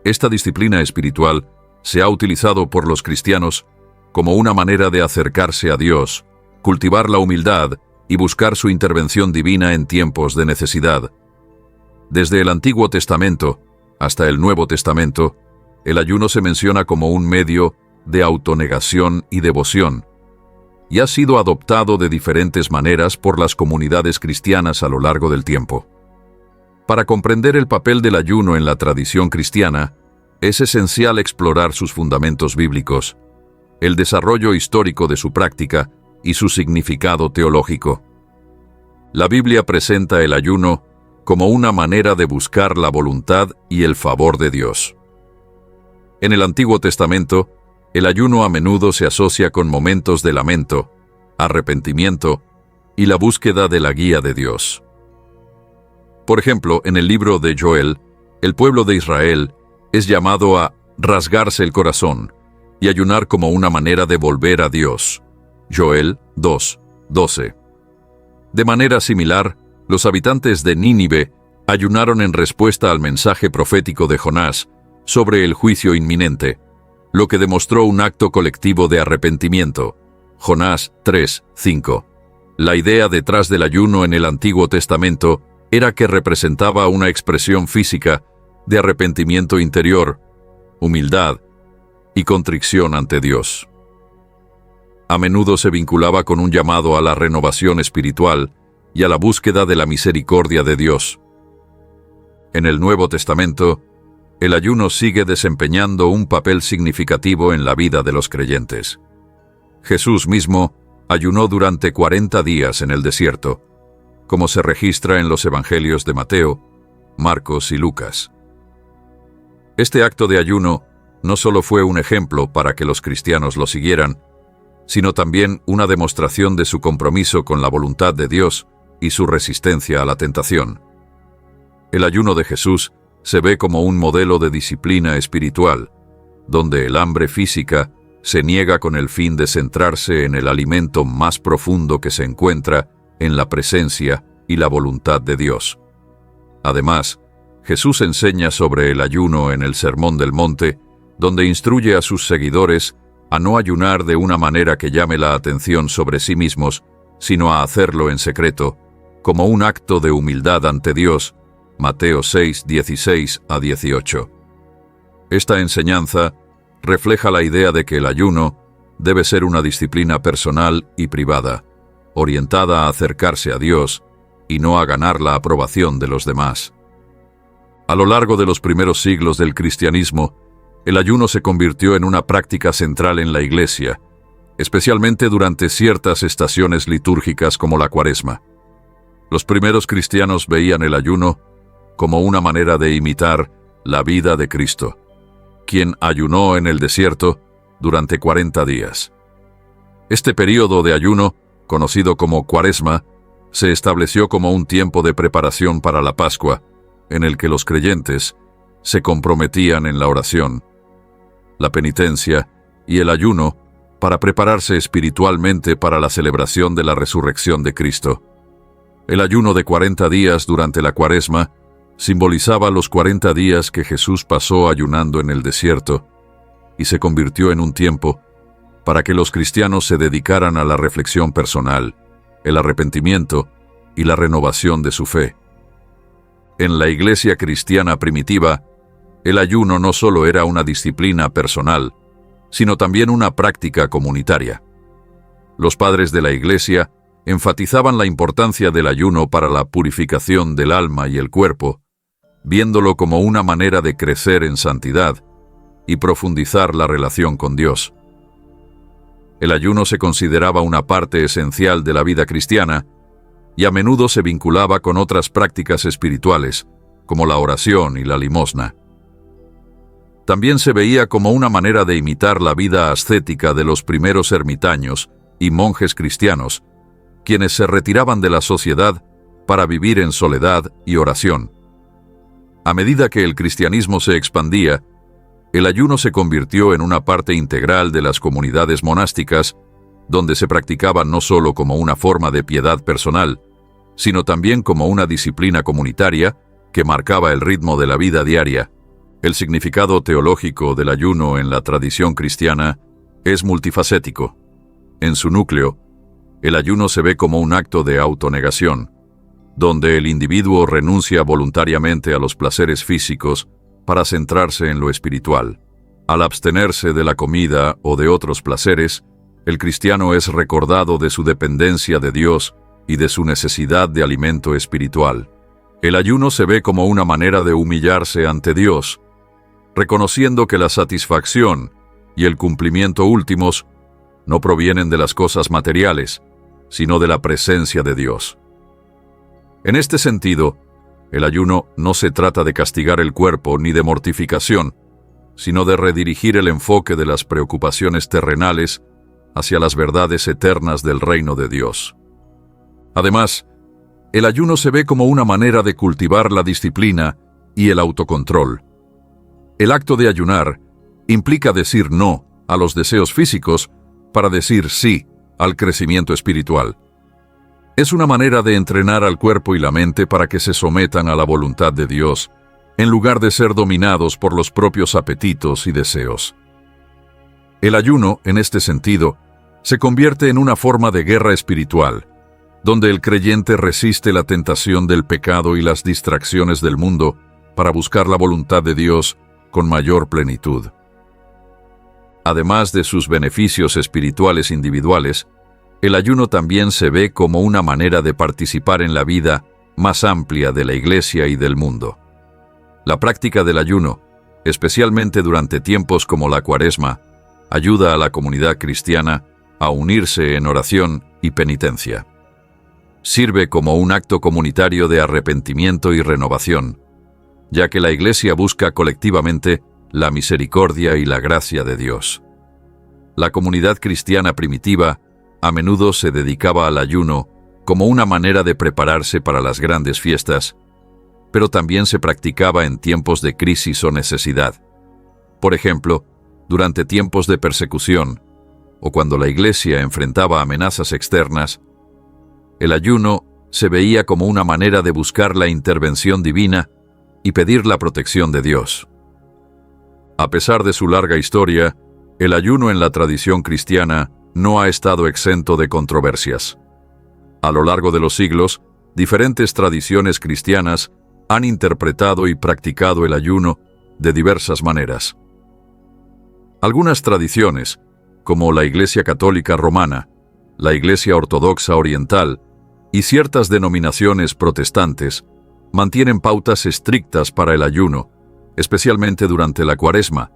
Speaker 1: Esta disciplina espiritual se ha utilizado por los cristianos como una manera de acercarse a Dios, cultivar la humildad y buscar su intervención divina en tiempos de necesidad. Desde el Antiguo Testamento hasta el Nuevo Testamento, el ayuno se menciona como un medio de autonegación y devoción, y ha sido adoptado de diferentes maneras por las comunidades cristianas a lo largo del tiempo. Para comprender el papel del ayuno en la tradición cristiana, es esencial explorar sus fundamentos bíblicos, el desarrollo histórico de su práctica y su significado teológico. La Biblia presenta el ayuno como una manera de buscar la voluntad y el favor de Dios. En el Antiguo Testamento, el ayuno a menudo se asocia con momentos de lamento, arrepentimiento y la búsqueda de la guía de Dios. Por ejemplo, en el libro de Joel, el pueblo de Israel es llamado a rasgarse el corazón y ayunar como una manera de volver a Dios. Joel 2:12. De manera similar, los habitantes de Nínive ayunaron en respuesta al mensaje profético de Jonás sobre el juicio inminente, lo que demostró un acto colectivo de arrepentimiento. Jonás 3:5. La idea detrás del ayuno en el Antiguo Testamento era que representaba una expresión física de arrepentimiento interior, humildad y contrición ante Dios. A menudo se vinculaba con un llamado a la renovación espiritual y a la búsqueda de la misericordia de Dios. En el Nuevo Testamento, el ayuno sigue desempeñando un papel significativo en la vida de los creyentes. Jesús mismo ayunó durante 40 días en el desierto, como se registra en los Evangelios de Mateo, Marcos y Lucas. Este acto de ayuno no solo fue un ejemplo para que los cristianos lo siguieran, sino también una demostración de su compromiso con la voluntad de Dios y su resistencia a la tentación. El ayuno de Jesús se ve como un modelo de disciplina espiritual, donde el hambre física se niega con el fin de centrarse en el alimento más profundo que se encuentra en la presencia y la voluntad de Dios. Además, Jesús enseña sobre el ayuno en el Sermón del Monte, donde instruye a sus seguidores a no ayunar de una manera que llame la atención sobre sí mismos, sino a hacerlo en secreto, como un acto de humildad ante Dios. Mateo 6:16-18. Esta enseñanza refleja la idea de que el ayuno debe ser una disciplina personal y privada, orientada a acercarse a Dios y no a ganar la aprobación de los demás. A lo largo de los primeros siglos del cristianismo, el ayuno se convirtió en una práctica central en la Iglesia, especialmente durante ciertas estaciones litúrgicas como la Cuaresma. Los primeros cristianos veían el ayuno como una manera de imitar la vida de Cristo, quien ayunó en el desierto durante 40 días. Este período de ayuno, conocido como Cuaresma, se estableció como un tiempo de preparación para la Pascua, en el que los creyentes se comprometían en la oración, la penitencia y el ayuno para prepararse espiritualmente para la celebración de la resurrección de Cristo. El ayuno de 40 días durante la Cuaresma simbolizaba los 40 días que Jesús pasó ayunando en el desierto y se convirtió en un tiempo para que los cristianos se dedicaran a la reflexión personal, el arrepentimiento y la renovación de su fe. En la Iglesia cristiana primitiva, el ayuno no solo era una disciplina personal, sino también una práctica comunitaria. Los padres de la Iglesia enfatizaban la importancia del ayuno para la purificación del alma y el cuerpo, viéndolo como una manera de crecer en santidad y profundizar la relación con Dios. El ayuno se consideraba una parte esencial de la vida cristiana y a menudo se vinculaba con otras prácticas espirituales, como la oración y la limosna. También se veía como una manera de imitar la vida ascética de los primeros ermitaños y monjes cristianos, quienes se retiraban de la sociedad para vivir en soledad y oración. A medida que el cristianismo se expandía, el ayuno se convirtió en una parte integral de las comunidades monásticas, donde se practicaba no solo como una forma de piedad personal, sino también como una disciplina comunitaria que marcaba el ritmo de la vida diaria. El significado teológico del ayuno en la tradición cristiana es multifacético. En su núcleo, el ayuno se ve como un acto de autonegación, donde el individuo renuncia voluntariamente a los placeres físicos para centrarse en lo espiritual. Al abstenerse de la comida o de otros placeres, el cristiano es recordado de su dependencia de Dios y de su necesidad de alimento espiritual. El ayuno se ve como una manera de humillarse ante Dios, reconociendo que la satisfacción y el cumplimiento últimos no provienen de las cosas materiales, sino de la presencia de Dios. En este sentido, el ayuno no se trata de castigar el cuerpo ni de mortificación, sino de redirigir el enfoque de las preocupaciones terrenales hacia las verdades eternas del reino de Dios. Además, el ayuno se ve como una manera de cultivar la disciplina y el autocontrol. El acto de ayunar implica decir no a los deseos físicos para decir sí al crecimiento espiritual. Es una manera de entrenar al cuerpo y la mente para que se sometan a la voluntad de Dios, en lugar de ser dominados por los propios apetitos y deseos. El ayuno, en este sentido, se convierte en una forma de guerra espiritual, donde el creyente resiste la tentación del pecado y las distracciones del mundo para buscar la voluntad de Dios con mayor plenitud. Además de sus beneficios espirituales individuales, el ayuno también se ve como una manera de participar en la vida más amplia de la Iglesia y del mundo. La práctica del ayuno, especialmente durante tiempos como la Cuaresma, ayuda a la comunidad cristiana a unirse en oración y penitencia. Sirve como un acto comunitario de arrepentimiento y renovación, ya que la Iglesia busca colectivamente la misericordia y la gracia de Dios. La comunidad cristiana primitiva a menudo se dedicaba al ayuno como una manera de prepararse para las grandes fiestas, pero también se practicaba en tiempos de crisis o necesidad. Por ejemplo, durante tiempos de persecución o cuando la Iglesia enfrentaba amenazas externas, el ayuno se veía como una manera de buscar la intervención divina y pedir la protección de Dios. A pesar de su larga historia, el ayuno en la tradición cristiana no ha estado exento de controversias. A lo largo de los siglos, diferentes tradiciones cristianas han interpretado y practicado el ayuno de diversas maneras. Algunas tradiciones, como la Iglesia Católica Romana, la Iglesia Ortodoxa Oriental y ciertas denominaciones protestantes, mantienen pautas estrictas para el ayuno, especialmente durante la Cuaresma,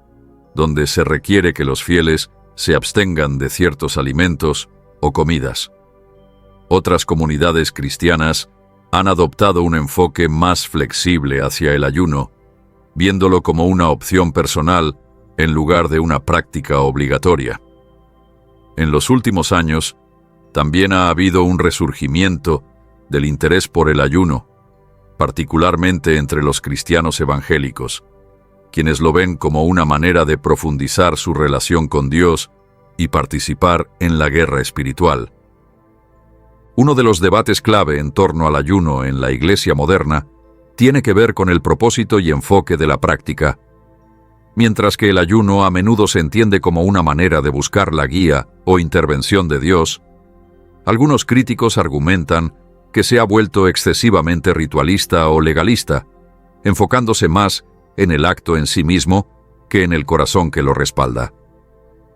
Speaker 1: donde se requiere que los fieles se abstengan de ciertos alimentos o comidas. Otras comunidades cristianas han adoptado un enfoque más flexible hacia el ayuno, viéndolo como una opción personal en lugar de una práctica obligatoria. En los últimos años, también ha habido un resurgimiento del interés por el ayuno, particularmente entre los cristianos evangélicos, quienes lo ven como una manera de profundizar su relación con Dios y participar en la guerra espiritual. Uno de los debates clave en torno al ayuno en la Iglesia moderna tiene que ver con el propósito y enfoque de la práctica. Mientras que el ayuno a menudo se entiende como una manera de buscar la guía o intervención de Dios, algunos críticos argumentan que se ha vuelto excesivamente ritualista o legalista, enfocándose más en el acto en sí mismo que en el corazón que lo respalda.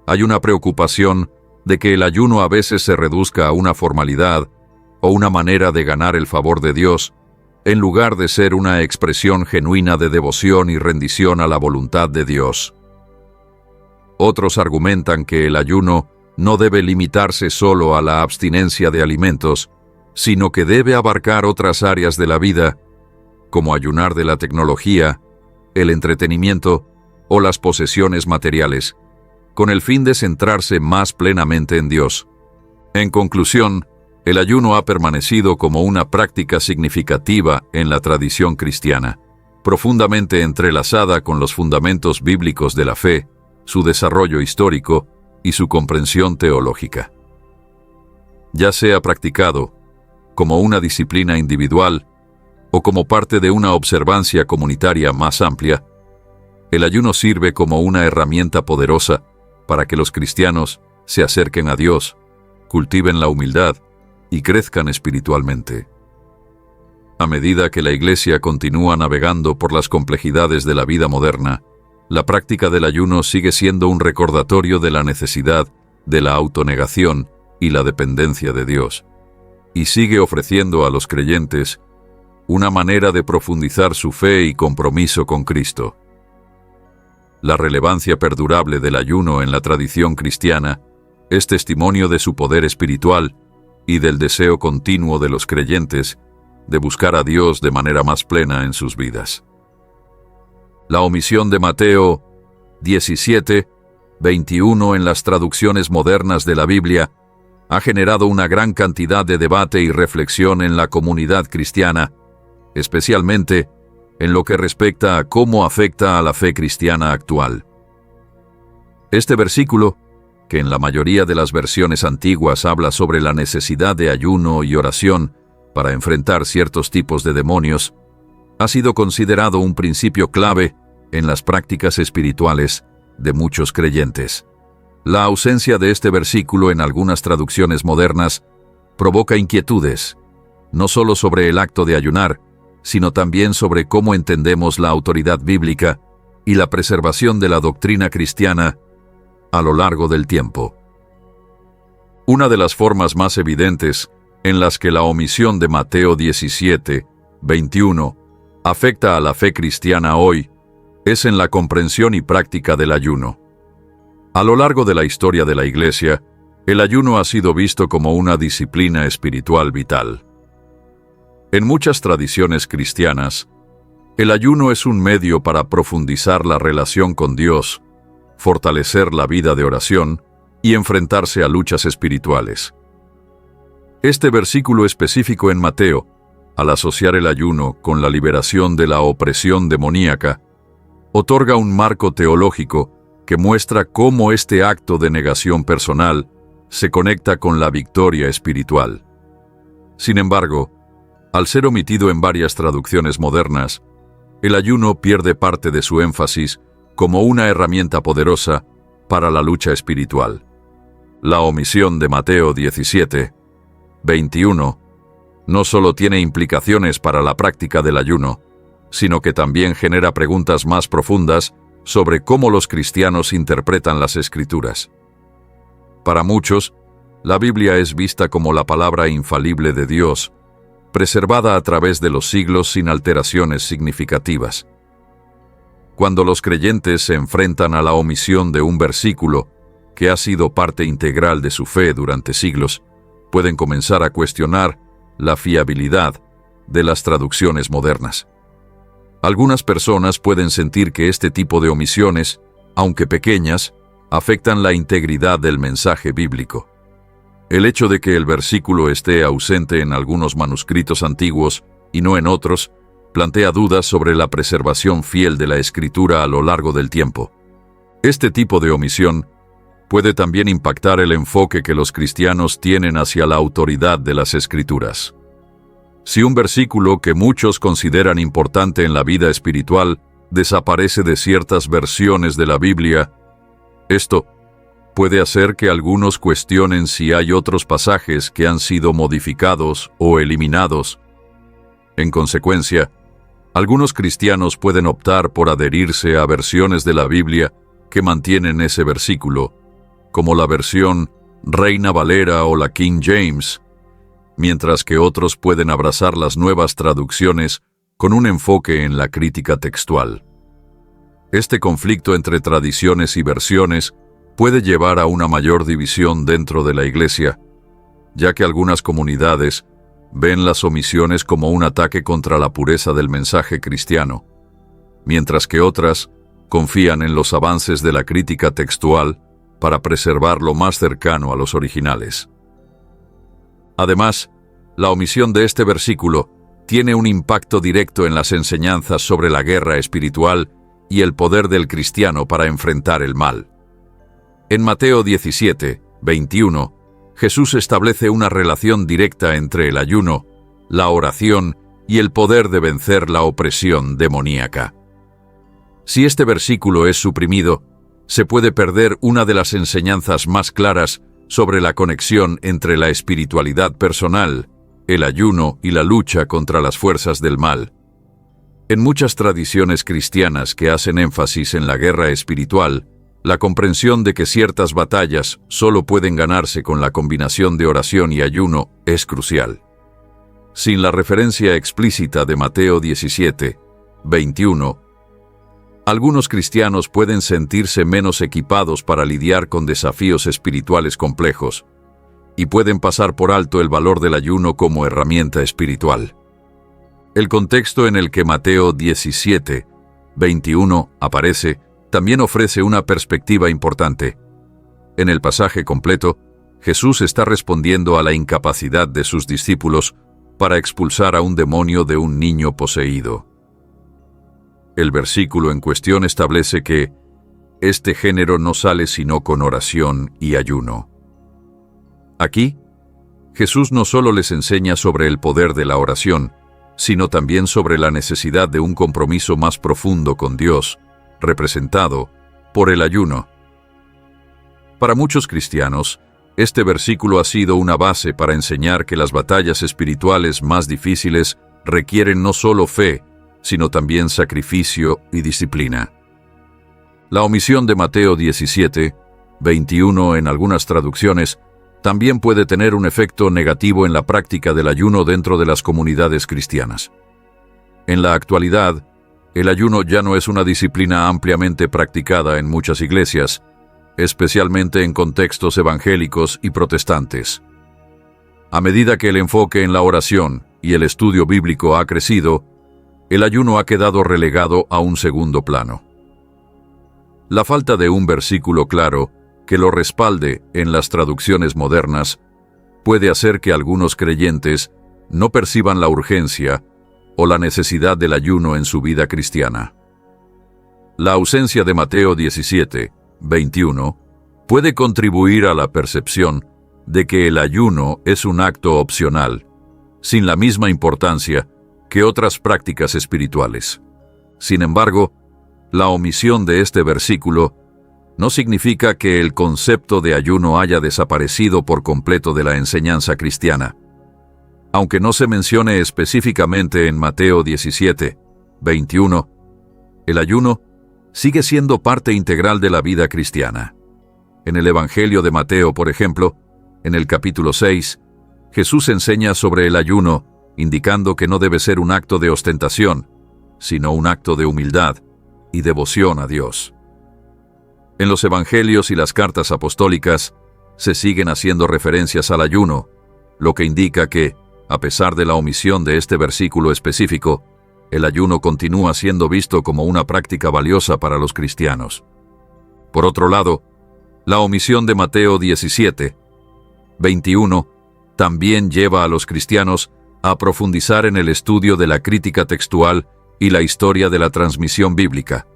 Speaker 1: hay una preocupación de que el ayuno a veces se reduzca a una formalidad o una manera de ganar el favor de Dios, en lugar de ser una expresión genuina de devoción y rendición a la voluntad de Dios. Otros argumentan que el ayuno no debe limitarse solo a la abstinencia de alimentos, sino que debe abarcar otras áreas de la vida, como ayunar de la tecnología, el entretenimiento o las posesiones materiales, con el fin de centrarse más plenamente en Dios. En conclusión, el ayuno ha permanecido como una práctica significativa en la tradición cristiana, profundamente entrelazada con los fundamentos bíblicos de la fe, su desarrollo histórico y su comprensión teológica. Ya sea practicado como una disciplina individual o como parte de una observancia comunitaria más amplia, el ayuno sirve como una herramienta poderosa para que los cristianos se acerquen a Dios, cultiven la humildad y crezcan espiritualmente. A medida que la Iglesia continúa navegando por las complejidades de la vida moderna, la práctica del ayuno sigue siendo un recordatorio de la necesidad de la autonegación y la dependencia de Dios, y sigue ofreciendo a los creyentes una manera de profundizar su fe y compromiso con Cristo. La relevancia perdurable del ayuno en la tradición cristiana es testimonio de su poder espiritual y del deseo continuo de los creyentes de buscar a Dios de manera más plena en sus vidas. La omisión de Mateo 17:21 en las traducciones modernas de la Biblia ha generado una gran cantidad de debate y reflexión en la comunidad cristiana, especialmente en lo que respecta a cómo afecta a la fe cristiana actual. Este versículo, que en la mayoría de las versiones antiguas habla sobre la necesidad de ayuno y oración para enfrentar ciertos tipos de demonios, ha sido considerado un principio clave en las prácticas espirituales de muchos creyentes. La ausencia de este versículo en algunas traducciones modernas provoca inquietudes, no solo sobre el acto de ayunar, sino también sobre cómo entendemos la autoridad bíblica y la preservación de la doctrina cristiana a lo largo del tiempo. Una de las formas más evidentes en las que la omisión de Mateo 17:21 afecta a la fe cristiana hoy es en la comprensión y práctica del ayuno. A lo largo de la historia de la Iglesia, el ayuno ha sido visto como una disciplina espiritual vital. En muchas tradiciones cristianas, el ayuno es un medio para profundizar la relación con Dios, fortalecer la vida de oración y enfrentarse a luchas espirituales. Este versículo específico en Mateo, al asociar el ayuno con la liberación de la opresión demoníaca, otorga un marco teológico que muestra cómo este acto de negación personal se conecta con la victoria espiritual. Sin embargo, al ser omitido en varias traducciones modernas, el ayuno pierde parte de su énfasis como una herramienta poderosa para la lucha espiritual. La omisión de Mateo 17:21 no solo tiene implicaciones para la práctica del ayuno, sino que también genera preguntas más profundas sobre cómo los cristianos interpretan las Escrituras. Para muchos, la Biblia es vista como la palabra infalible de Dios, preservada a través de los siglos sin alteraciones significativas. Cuando los creyentes se enfrentan a la omisión de un versículo que ha sido parte integral de su fe durante siglos, pueden comenzar a cuestionar la fiabilidad de las traducciones modernas. Algunas personas pueden sentir que este tipo de omisiones, aunque pequeñas, afectan la integridad del mensaje bíblico. El hecho de que el versículo esté ausente en algunos manuscritos antiguos y no en otros, plantea dudas sobre la preservación fiel de la Escritura a lo largo del tiempo. Este tipo de omisión puede también impactar el enfoque que los cristianos tienen hacia la autoridad de las Escrituras. Si un versículo que muchos consideran importante en la vida espiritual desaparece de ciertas versiones de la Biblia, esto puede hacer que algunos cuestionen si hay otros pasajes que han sido modificados o eliminados. En consecuencia, algunos cristianos pueden optar por adherirse a versiones de la Biblia que mantienen ese versículo, como la versión Reina Valera o la King James, mientras que otros pueden abrazar las nuevas traducciones con un enfoque en la crítica textual. Este conflicto entre tradiciones y versiones puede llevar a una mayor división dentro de la Iglesia, ya que algunas comunidades ven las omisiones como un ataque contra la pureza del mensaje cristiano, mientras que otras confían en los avances de la crítica textual para preservarlo más cercano a los originales. Además, la omisión de este versículo tiene un impacto directo en las enseñanzas sobre la guerra espiritual y el poder del cristiano para enfrentar el mal. En Mateo 17, 21, Jesús establece una relación directa entre el ayuno, la oración y el poder de vencer la opresión demoníaca. Si este versículo es suprimido, se puede perder una de las enseñanzas más claras sobre la conexión entre la espiritualidad personal, el ayuno y la lucha contra las fuerzas del mal. En muchas tradiciones cristianas que hacen énfasis en la guerra espiritual, la comprensión de que ciertas batallas solo pueden ganarse con la combinación de oración y ayuno es crucial. Sin la referencia explícita de Mateo 17, 21, algunos cristianos pueden sentirse menos equipados para lidiar con desafíos espirituales complejos y pueden pasar por alto el valor del ayuno como herramienta espiritual. El contexto en el que Mateo 17, 21 aparece también ofrece una perspectiva importante. En el pasaje completo, Jesús está respondiendo a la incapacidad de sus discípulos para expulsar a un demonio de un niño poseído. El versículo en cuestión establece que este género no sale sino con oración y ayuno. Aquí, Jesús no solo les enseña sobre el poder de la oración, sino también sobre la necesidad de un compromiso más profundo con Dios, representado por el ayuno. Para muchos cristianos, este versículo ha sido una base para enseñar que las batallas espirituales más difíciles requieren no solo fe, sino también sacrificio y disciplina. La omisión de Mateo 17, 21 en algunas traducciones también puede tener un efecto negativo en la práctica del ayuno dentro de las comunidades cristianas. En la actualidad, el ayuno ya no es una disciplina ampliamente practicada en muchas iglesias, especialmente en contextos evangélicos y protestantes. A medida que el enfoque en la oración y el estudio bíblico ha crecido, el ayuno ha quedado relegado a un segundo plano. La falta de un versículo claro que lo respalde en las traducciones modernas puede hacer que algunos creyentes no perciban la urgencia o la necesidad del ayuno en su vida cristiana. La ausencia de Mateo 17, 21 puede contribuir a la percepción de que el ayuno es un acto opcional, sin la misma importancia que otras prácticas espirituales. Sin embargo, la omisión de este versículo no significa que el concepto de ayuno haya desaparecido por completo de la enseñanza cristiana. Aunque no se mencione específicamente en Mateo 17, 21, el ayuno sigue siendo parte integral de la vida cristiana. En el Evangelio de Mateo, por ejemplo, en el capítulo 6, Jesús enseña sobre el ayuno, indicando que no debe ser un acto de ostentación, sino un acto de humildad y devoción a Dios. En los Evangelios y las cartas apostólicas se siguen haciendo referencias al ayuno, lo que indica que, a pesar de la omisión de este versículo específico, el ayuno continúa siendo visto como una práctica valiosa para los cristianos. Por otro lado, la omisión de Mateo 17, 21 también lleva a los cristianos a profundizar en el estudio de la crítica textual y la historia de la transmisión bíblica.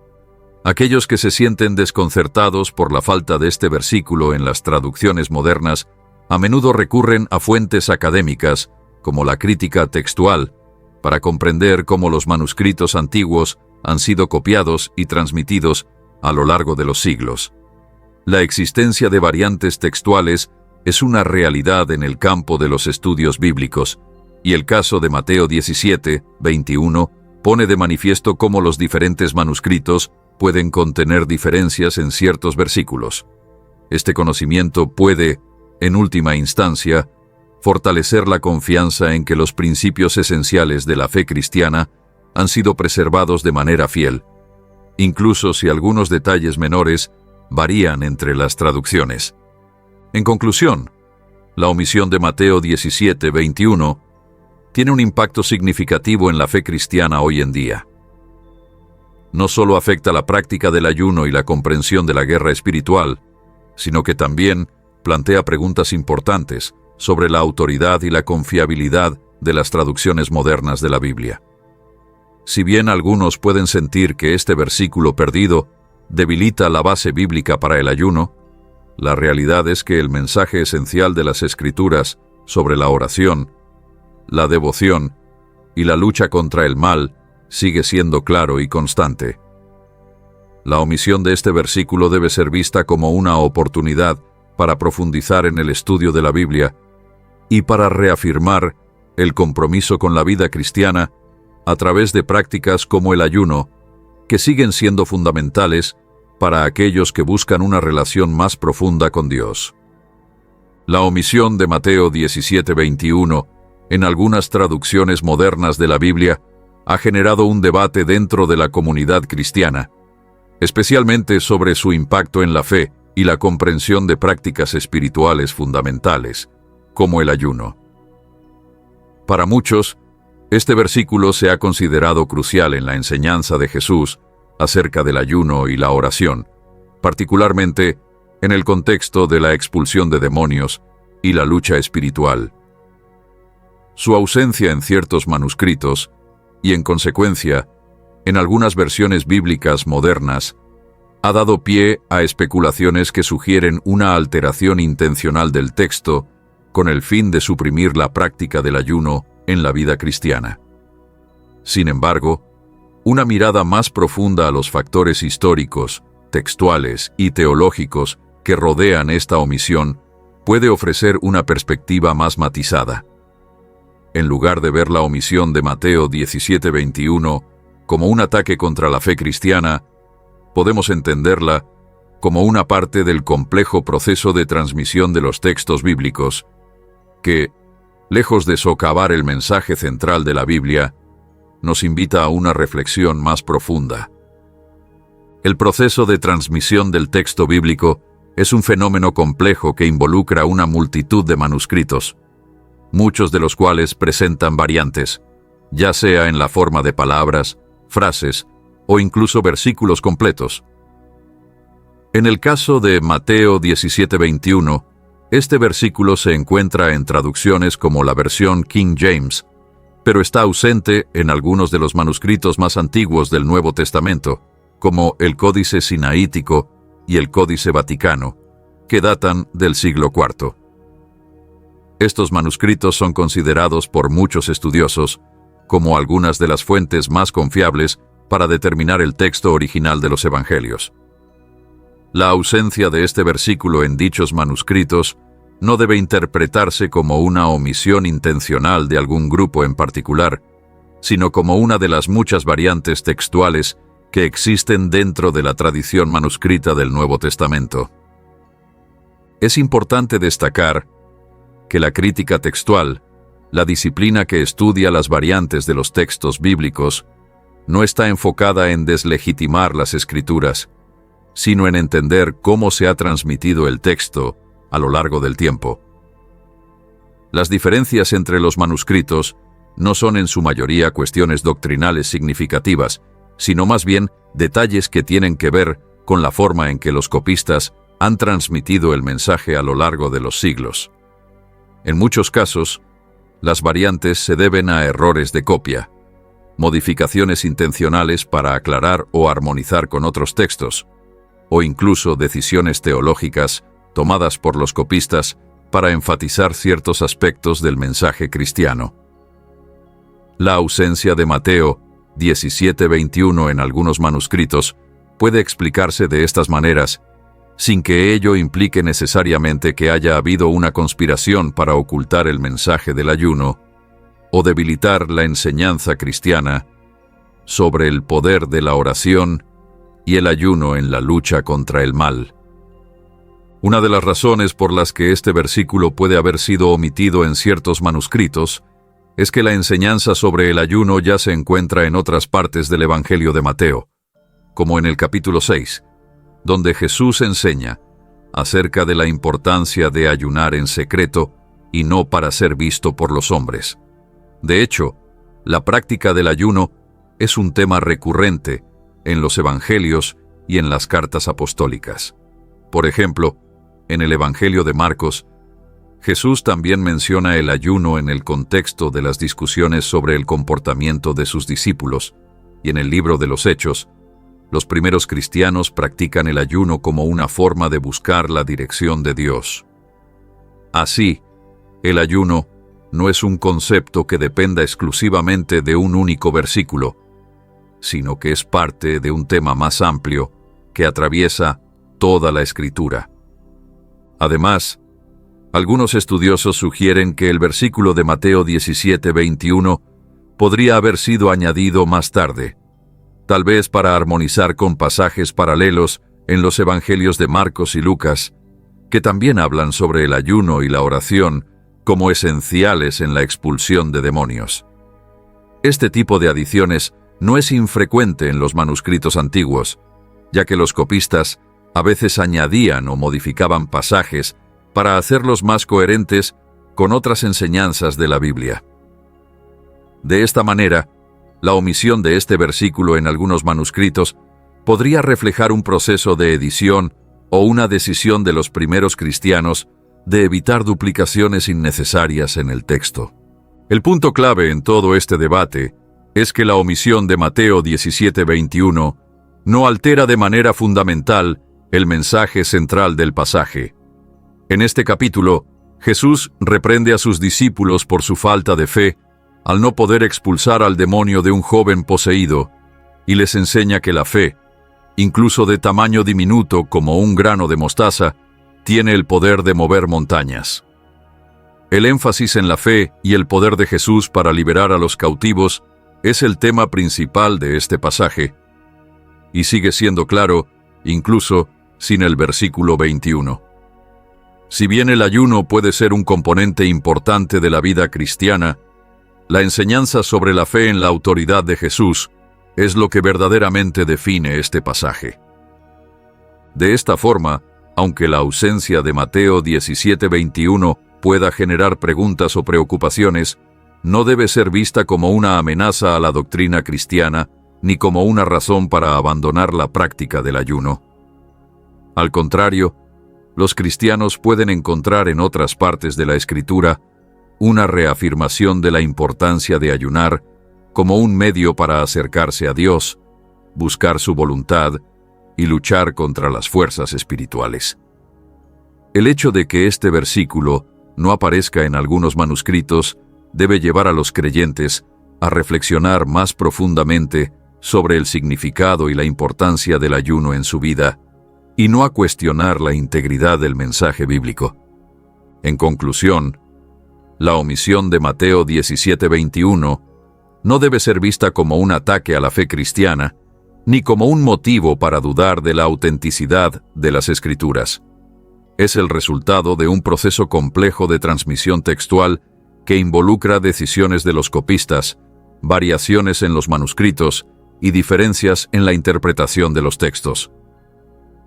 Speaker 1: Aquellos que se sienten desconcertados por la falta de este versículo en las traducciones modernas a menudo recurren a fuentes académicas, como la crítica textual, para comprender cómo los manuscritos antiguos han sido copiados y transmitidos a lo largo de los siglos. La existencia de variantes textuales es una realidad en el campo de los estudios bíblicos, y el caso de Mateo 17, 21 pone de manifiesto cómo los diferentes manuscritos pueden contener diferencias en ciertos versículos. Este conocimiento puede, en última instancia, fortalecer la confianza en que los principios esenciales de la fe cristiana han sido preservados de manera fiel, incluso si algunos detalles menores varían entre las traducciones. En conclusión, la omisión de Mateo 17:21 tiene un impacto significativo en la fe cristiana hoy en día. No solo afecta la práctica del ayuno y la comprensión de la guerra espiritual, sino que también plantea preguntas importantes sobre la autoridad y la confiabilidad de las traducciones modernas de la Biblia. Si bien algunos pueden sentir que este versículo perdido debilita la base bíblica para el ayuno, la realidad es que el mensaje esencial de las Escrituras sobre la oración, la devoción y la lucha contra el mal sigue siendo claro y constante. La omisión de este versículo debe ser vista como una oportunidad para profundizar en el estudio de la Biblia y para reafirmar el compromiso con la vida cristiana a través de prácticas como el ayuno, que siguen siendo fundamentales para aquellos que buscan una relación más profunda con Dios. La omisión de Mateo 17:21 en algunas traducciones modernas de la Biblia ha generado un debate dentro de la comunidad cristiana, especialmente sobre su impacto en la fe y la comprensión de prácticas espirituales fundamentales, como el ayuno. Para muchos, este versículo se ha considerado crucial en la enseñanza de Jesús acerca del ayuno y la oración, particularmente en el contexto de la expulsión de demonios y la lucha espiritual. Su ausencia en ciertos manuscritos, y en consecuencia, en algunas versiones bíblicas modernas, ha dado pie a especulaciones que sugieren una alteración intencional del texto con el fin de suprimir la práctica del ayuno en la vida cristiana. Sin embargo, una mirada más profunda a los factores históricos, textuales y teológicos que rodean esta omisión puede ofrecer una perspectiva más matizada. En lugar de ver la omisión de Mateo 17:21 como un ataque contra la fe cristiana, podemos entenderla como una parte del complejo proceso de transmisión de los textos bíblicos, que, lejos de socavar el mensaje central de la Biblia, nos invita a una reflexión más profunda. El proceso de transmisión del texto bíblico es un fenómeno complejo que involucra una multitud de manuscritos, muchos de los cuales presentan variantes, ya sea en la forma de palabras, frases o incluso versículos completos. En el caso de Mateo 17:21, este versículo se encuentra en traducciones como la versión King James, pero está ausente en algunos de los manuscritos más antiguos del Nuevo Testamento, como el Códice Sinaítico y el Códice Vaticano, que datan del siglo IV. Estos manuscritos son considerados por muchos estudiosos como algunas de las fuentes más confiables para determinar el texto original de los Evangelios. La ausencia de este versículo en dichos manuscritos no debe interpretarse como una omisión intencional de algún grupo en particular, sino como una de las muchas variantes textuales que existen dentro de la tradición manuscrita del Nuevo Testamento. Es importante destacar que la crítica textual, la disciplina que estudia las variantes de los textos bíblicos, no está enfocada en deslegitimar las Escrituras, sino en entender cómo se ha transmitido el texto a lo largo del tiempo. Las diferencias entre los manuscritos no son en su mayoría cuestiones doctrinales significativas, sino más bien detalles que tienen que ver con la forma en que los copistas han transmitido el mensaje a lo largo de los siglos. En muchos casos, las variantes se deben a errores de copia, modificaciones intencionales para aclarar o armonizar con otros textos, o incluso decisiones teológicas tomadas por los copistas para enfatizar ciertos aspectos del mensaje cristiano. La ausencia de Mateo 17:21 en algunos manuscritos puede explicarse de estas maneras, sin que ello implique necesariamente que haya habido una conspiración para ocultar el mensaje del ayuno o debilitar la enseñanza cristiana sobre el poder de la oración y el ayuno en la lucha contra el mal. Una de las razones por las que este versículo puede haber sido omitido en ciertos manuscritos es que la enseñanza sobre el ayuno ya se encuentra en otras partes del Evangelio de Mateo, como en el capítulo 6, donde Jesús enseña acerca de la importancia de ayunar en secreto y no para ser visto por los hombres. De hecho, la práctica del ayuno es un tema recurrente en los Evangelios y en las cartas apostólicas. Por ejemplo, en el Evangelio de Marcos, Jesús también menciona el ayuno en el contexto de las discusiones sobre el comportamiento de sus discípulos, y en el libro de los Hechos, los primeros cristianos practican el ayuno como una forma de buscar la dirección de Dios. Así, el ayuno no es un concepto que dependa exclusivamente de un único versículo, sino que es parte de un tema más amplio que atraviesa toda la Escritura. Además, algunos estudiosos sugieren que el versículo de Mateo 17:21 podría haber sido añadido más tarde, tal vez para armonizar con pasajes paralelos en los Evangelios de Marcos y Lucas, que también hablan sobre el ayuno y la oración como esenciales en la expulsión de demonios. Este tipo de adiciones no es infrecuente en los manuscritos antiguos, ya que los copistas a veces añadían o modificaban pasajes para hacerlos más coherentes con otras enseñanzas de la Biblia. De esta manera, la omisión de este versículo en algunos manuscritos podría reflejar un proceso de edición o una decisión de los primeros cristianos de evitar duplicaciones innecesarias en el texto. El punto clave en todo este debate es que la omisión de Mateo 17:21 no altera de manera fundamental el mensaje central del pasaje. En este capítulo, Jesús reprende a sus discípulos por su falta de fe al no poder expulsar al demonio de un joven poseído, y les enseña que la fe, incluso de tamaño diminuto como un grano de mostaza, tiene el poder de mover montañas. El énfasis en la fe y el poder de Jesús para liberar a los cautivos es el tema principal de este pasaje, y sigue siendo claro, incluso sin el versículo 21. Si bien el ayuno puede ser un componente importante de la vida cristiana, la enseñanza sobre la fe en la autoridad de Jesús es lo que verdaderamente define este pasaje. De esta forma, aunque la ausencia de Mateo 17:21 pueda generar preguntas o preocupaciones, no debe ser vista como una amenaza a la doctrina cristiana ni como una razón para abandonar la práctica del ayuno. Al contrario, los cristianos pueden encontrar en otras partes de la Escritura una reafirmación de la importancia de ayunar como un medio para acercarse a Dios, buscar su voluntad y luchar contra las fuerzas espirituales. El hecho de que este versículo no aparezca en algunos manuscritos debe llevar a los creyentes a reflexionar más profundamente sobre el significado y la importancia del ayuno en su vida, y no a cuestionar la integridad del mensaje bíblico. En conclusión, la omisión de Mateo 17:21 no debe ser vista como un ataque a la fe cristiana, ni como un motivo para dudar de la autenticidad de las Escrituras. Es el resultado de un proceso complejo de transmisión textual que involucra decisiones de los copistas, variaciones en los manuscritos y diferencias en la interpretación de los textos.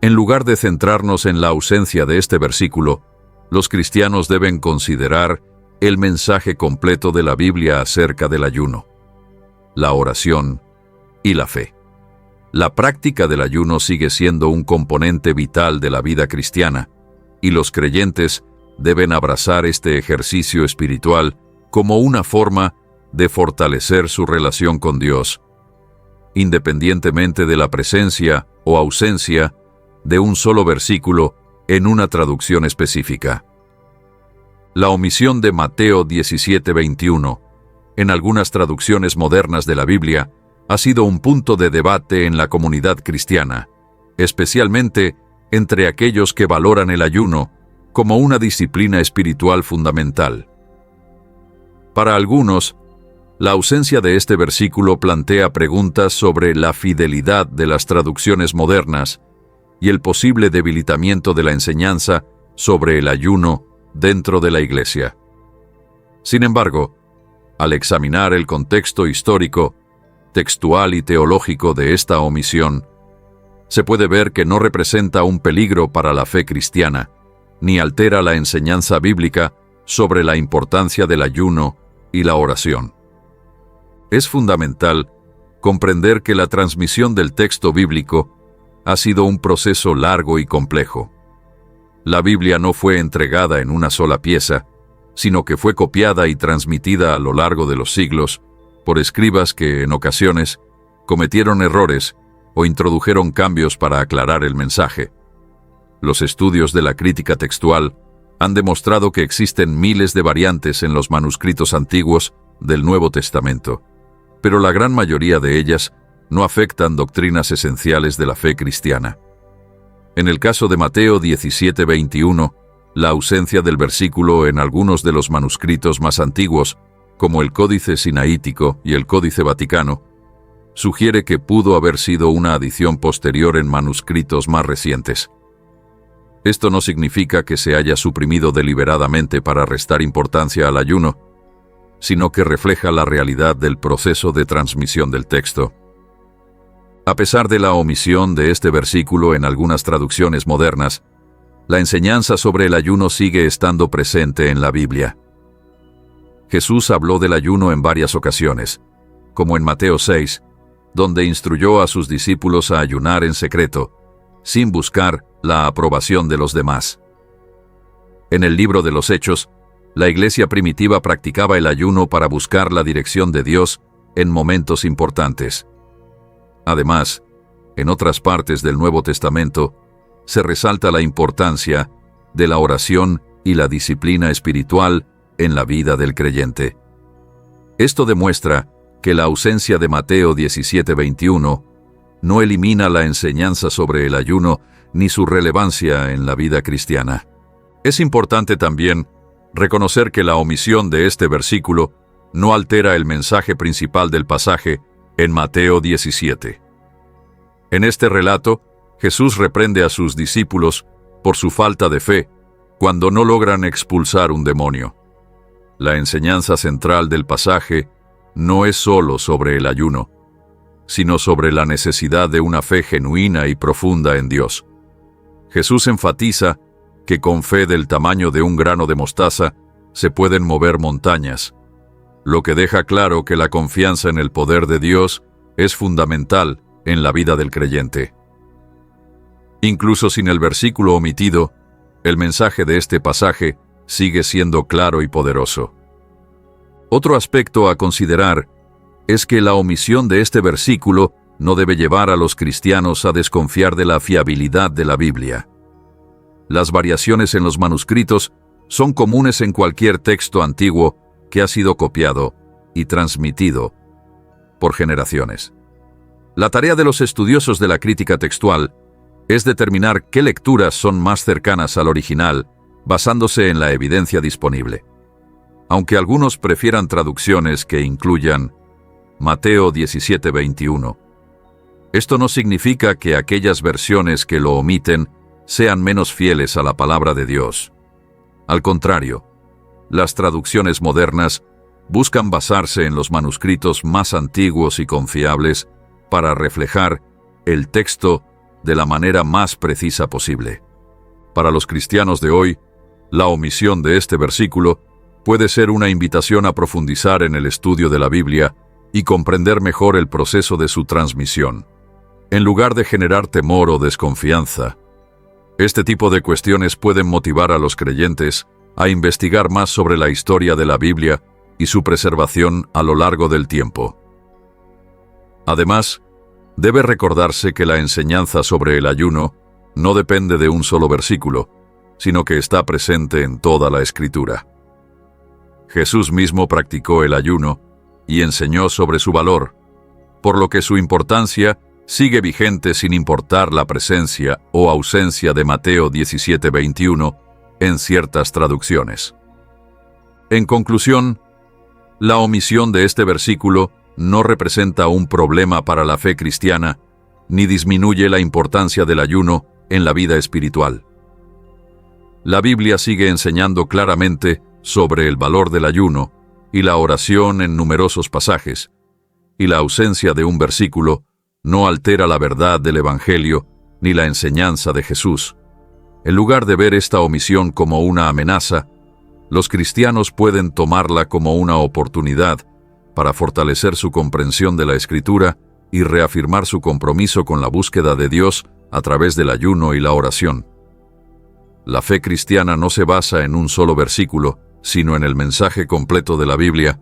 Speaker 1: En lugar de centrarnos en la ausencia de este versículo, los cristianos deben considerar el mensaje completo de la Biblia acerca del ayuno, la oración y la fe. La práctica del ayuno sigue siendo un componente vital de la vida cristiana, y los creyentes deben abrazar este ejercicio espiritual como una forma de fortalecer su relación con Dios, independientemente de la presencia o ausencia de un solo versículo en una traducción específica. La omisión de Mateo 17:21 en algunas traducciones modernas de la Biblia ha sido un punto de debate en la comunidad cristiana, especialmente entre aquellos que valoran el ayuno como una disciplina espiritual fundamental. Para algunos, la ausencia de este versículo plantea preguntas sobre la fidelidad de las traducciones modernas y el posible debilitamiento de la enseñanza sobre el ayuno dentro de la Iglesia. Sin embargo, al examinar el contexto histórico, textual y teológico de esta omisión, se puede ver que no representa un peligro para la fe cristiana, ni altera la enseñanza bíblica sobre la importancia del ayuno y la oración. Es fundamental comprender que la transmisión del texto bíblico ha sido un proceso largo y complejo. La Biblia no fue entregada en una sola pieza, sino que fue copiada y transmitida a lo largo de los siglos por escribas que, en ocasiones, cometieron errores o introdujeron cambios para aclarar el mensaje. Los estudios de la crítica textual han demostrado que existen miles de variantes en los manuscritos antiguos del Nuevo Testamento, pero la gran mayoría de ellas no afectan doctrinas esenciales de la fe cristiana. En el caso de Mateo 17:21, la ausencia del versículo en algunos de los manuscritos más antiguos, como el Códice Sinaítico y el Códice Vaticano, sugiere que pudo haber sido una adición posterior en manuscritos más recientes. Esto no significa que se haya suprimido deliberadamente para restar importancia al ayuno, sino que refleja la realidad del proceso de transmisión del texto. A pesar de la omisión de este versículo en algunas traducciones modernas, la enseñanza sobre el ayuno sigue estando presente en la Biblia. Jesús habló del ayuno en varias ocasiones, como en Mateo 6, donde instruyó a sus discípulos a ayunar en secreto, sin buscar la aprobación de los demás. En el libro de los Hechos, la iglesia primitiva practicaba el ayuno para buscar la dirección de Dios en momentos importantes. Además, en otras partes del Nuevo Testamento, se resalta la importancia de la oración y la disciplina espiritual en la vida del creyente. Esto demuestra que la ausencia de Mateo 17:21 no elimina la enseñanza sobre el ayuno ni su relevancia en la vida cristiana. Es importante también reconocer que la omisión de este versículo no altera el mensaje principal del pasaje en Mateo 17. En este relato, Jesús reprende a sus discípulos por su falta de fe cuando no logran expulsar un demonio. La enseñanza central del pasaje no es solo sobre el ayuno, sino sobre la necesidad de una fe genuina y profunda en Dios. Jesús enfatiza que con fe del tamaño de un grano de mostaza se pueden mover montañas, lo que deja claro que la confianza en el poder de Dios es fundamental en la vida del creyente. Incluso sin el versículo omitido, el mensaje de este pasaje sigue siendo claro y poderoso. Otro aspecto a considerar es que la omisión de este versículo no debe llevar a los cristianos a desconfiar de la fiabilidad de la Biblia. Las variaciones en los manuscritos son comunes en cualquier texto antiguo que ha sido copiado y transmitido por generaciones. La tarea de los estudiosos de la crítica textual es determinar qué lecturas son más cercanas al original, basándose en la evidencia disponible. Aunque algunos prefieran traducciones que incluyan Mateo 17:21, esto no significa que aquellas versiones que lo omiten sean menos fieles a la palabra de Dios. Al contrario, las traducciones modernas buscan basarse en los manuscritos más antiguos y confiables para reflejar el texto de la manera más precisa posible. Para los cristianos de hoy, la omisión de este versículo puede ser una invitación a profundizar en el estudio de la Biblia y comprender mejor el proceso de su transmisión. En lugar de generar temor o desconfianza, este tipo de cuestiones pueden motivar a los creyentes a investigar más sobre la historia de la Biblia y su preservación a lo largo del tiempo. Además, debe recordarse que la enseñanza sobre el ayuno no depende de un solo versículo, sino que está presente en toda la Escritura. Jesús mismo practicó el ayuno y enseñó sobre su valor, por lo que su importancia sigue vigente sin importar la presencia o ausencia de Mateo 17:21 en ciertas traducciones. En conclusión, la omisión de este versículo no representa un problema para la fe cristiana, ni disminuye la importancia del ayuno en la vida espiritual. La Biblia sigue enseñando claramente sobre el valor del ayuno y la oración en numerosos pasajes, y la ausencia de un versículo no altera la verdad del Evangelio ni la enseñanza de Jesús. En lugar de ver esta omisión como una amenaza, los cristianos pueden tomarla como una oportunidad para fortalecer su comprensión de la Escritura y reafirmar su compromiso con la búsqueda de Dios a través del ayuno y la oración. La fe cristiana no se basa en un solo versículo, sino en el mensaje completo de la Biblia,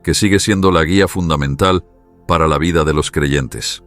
Speaker 1: que sigue siendo la guía fundamental para la vida de los creyentes.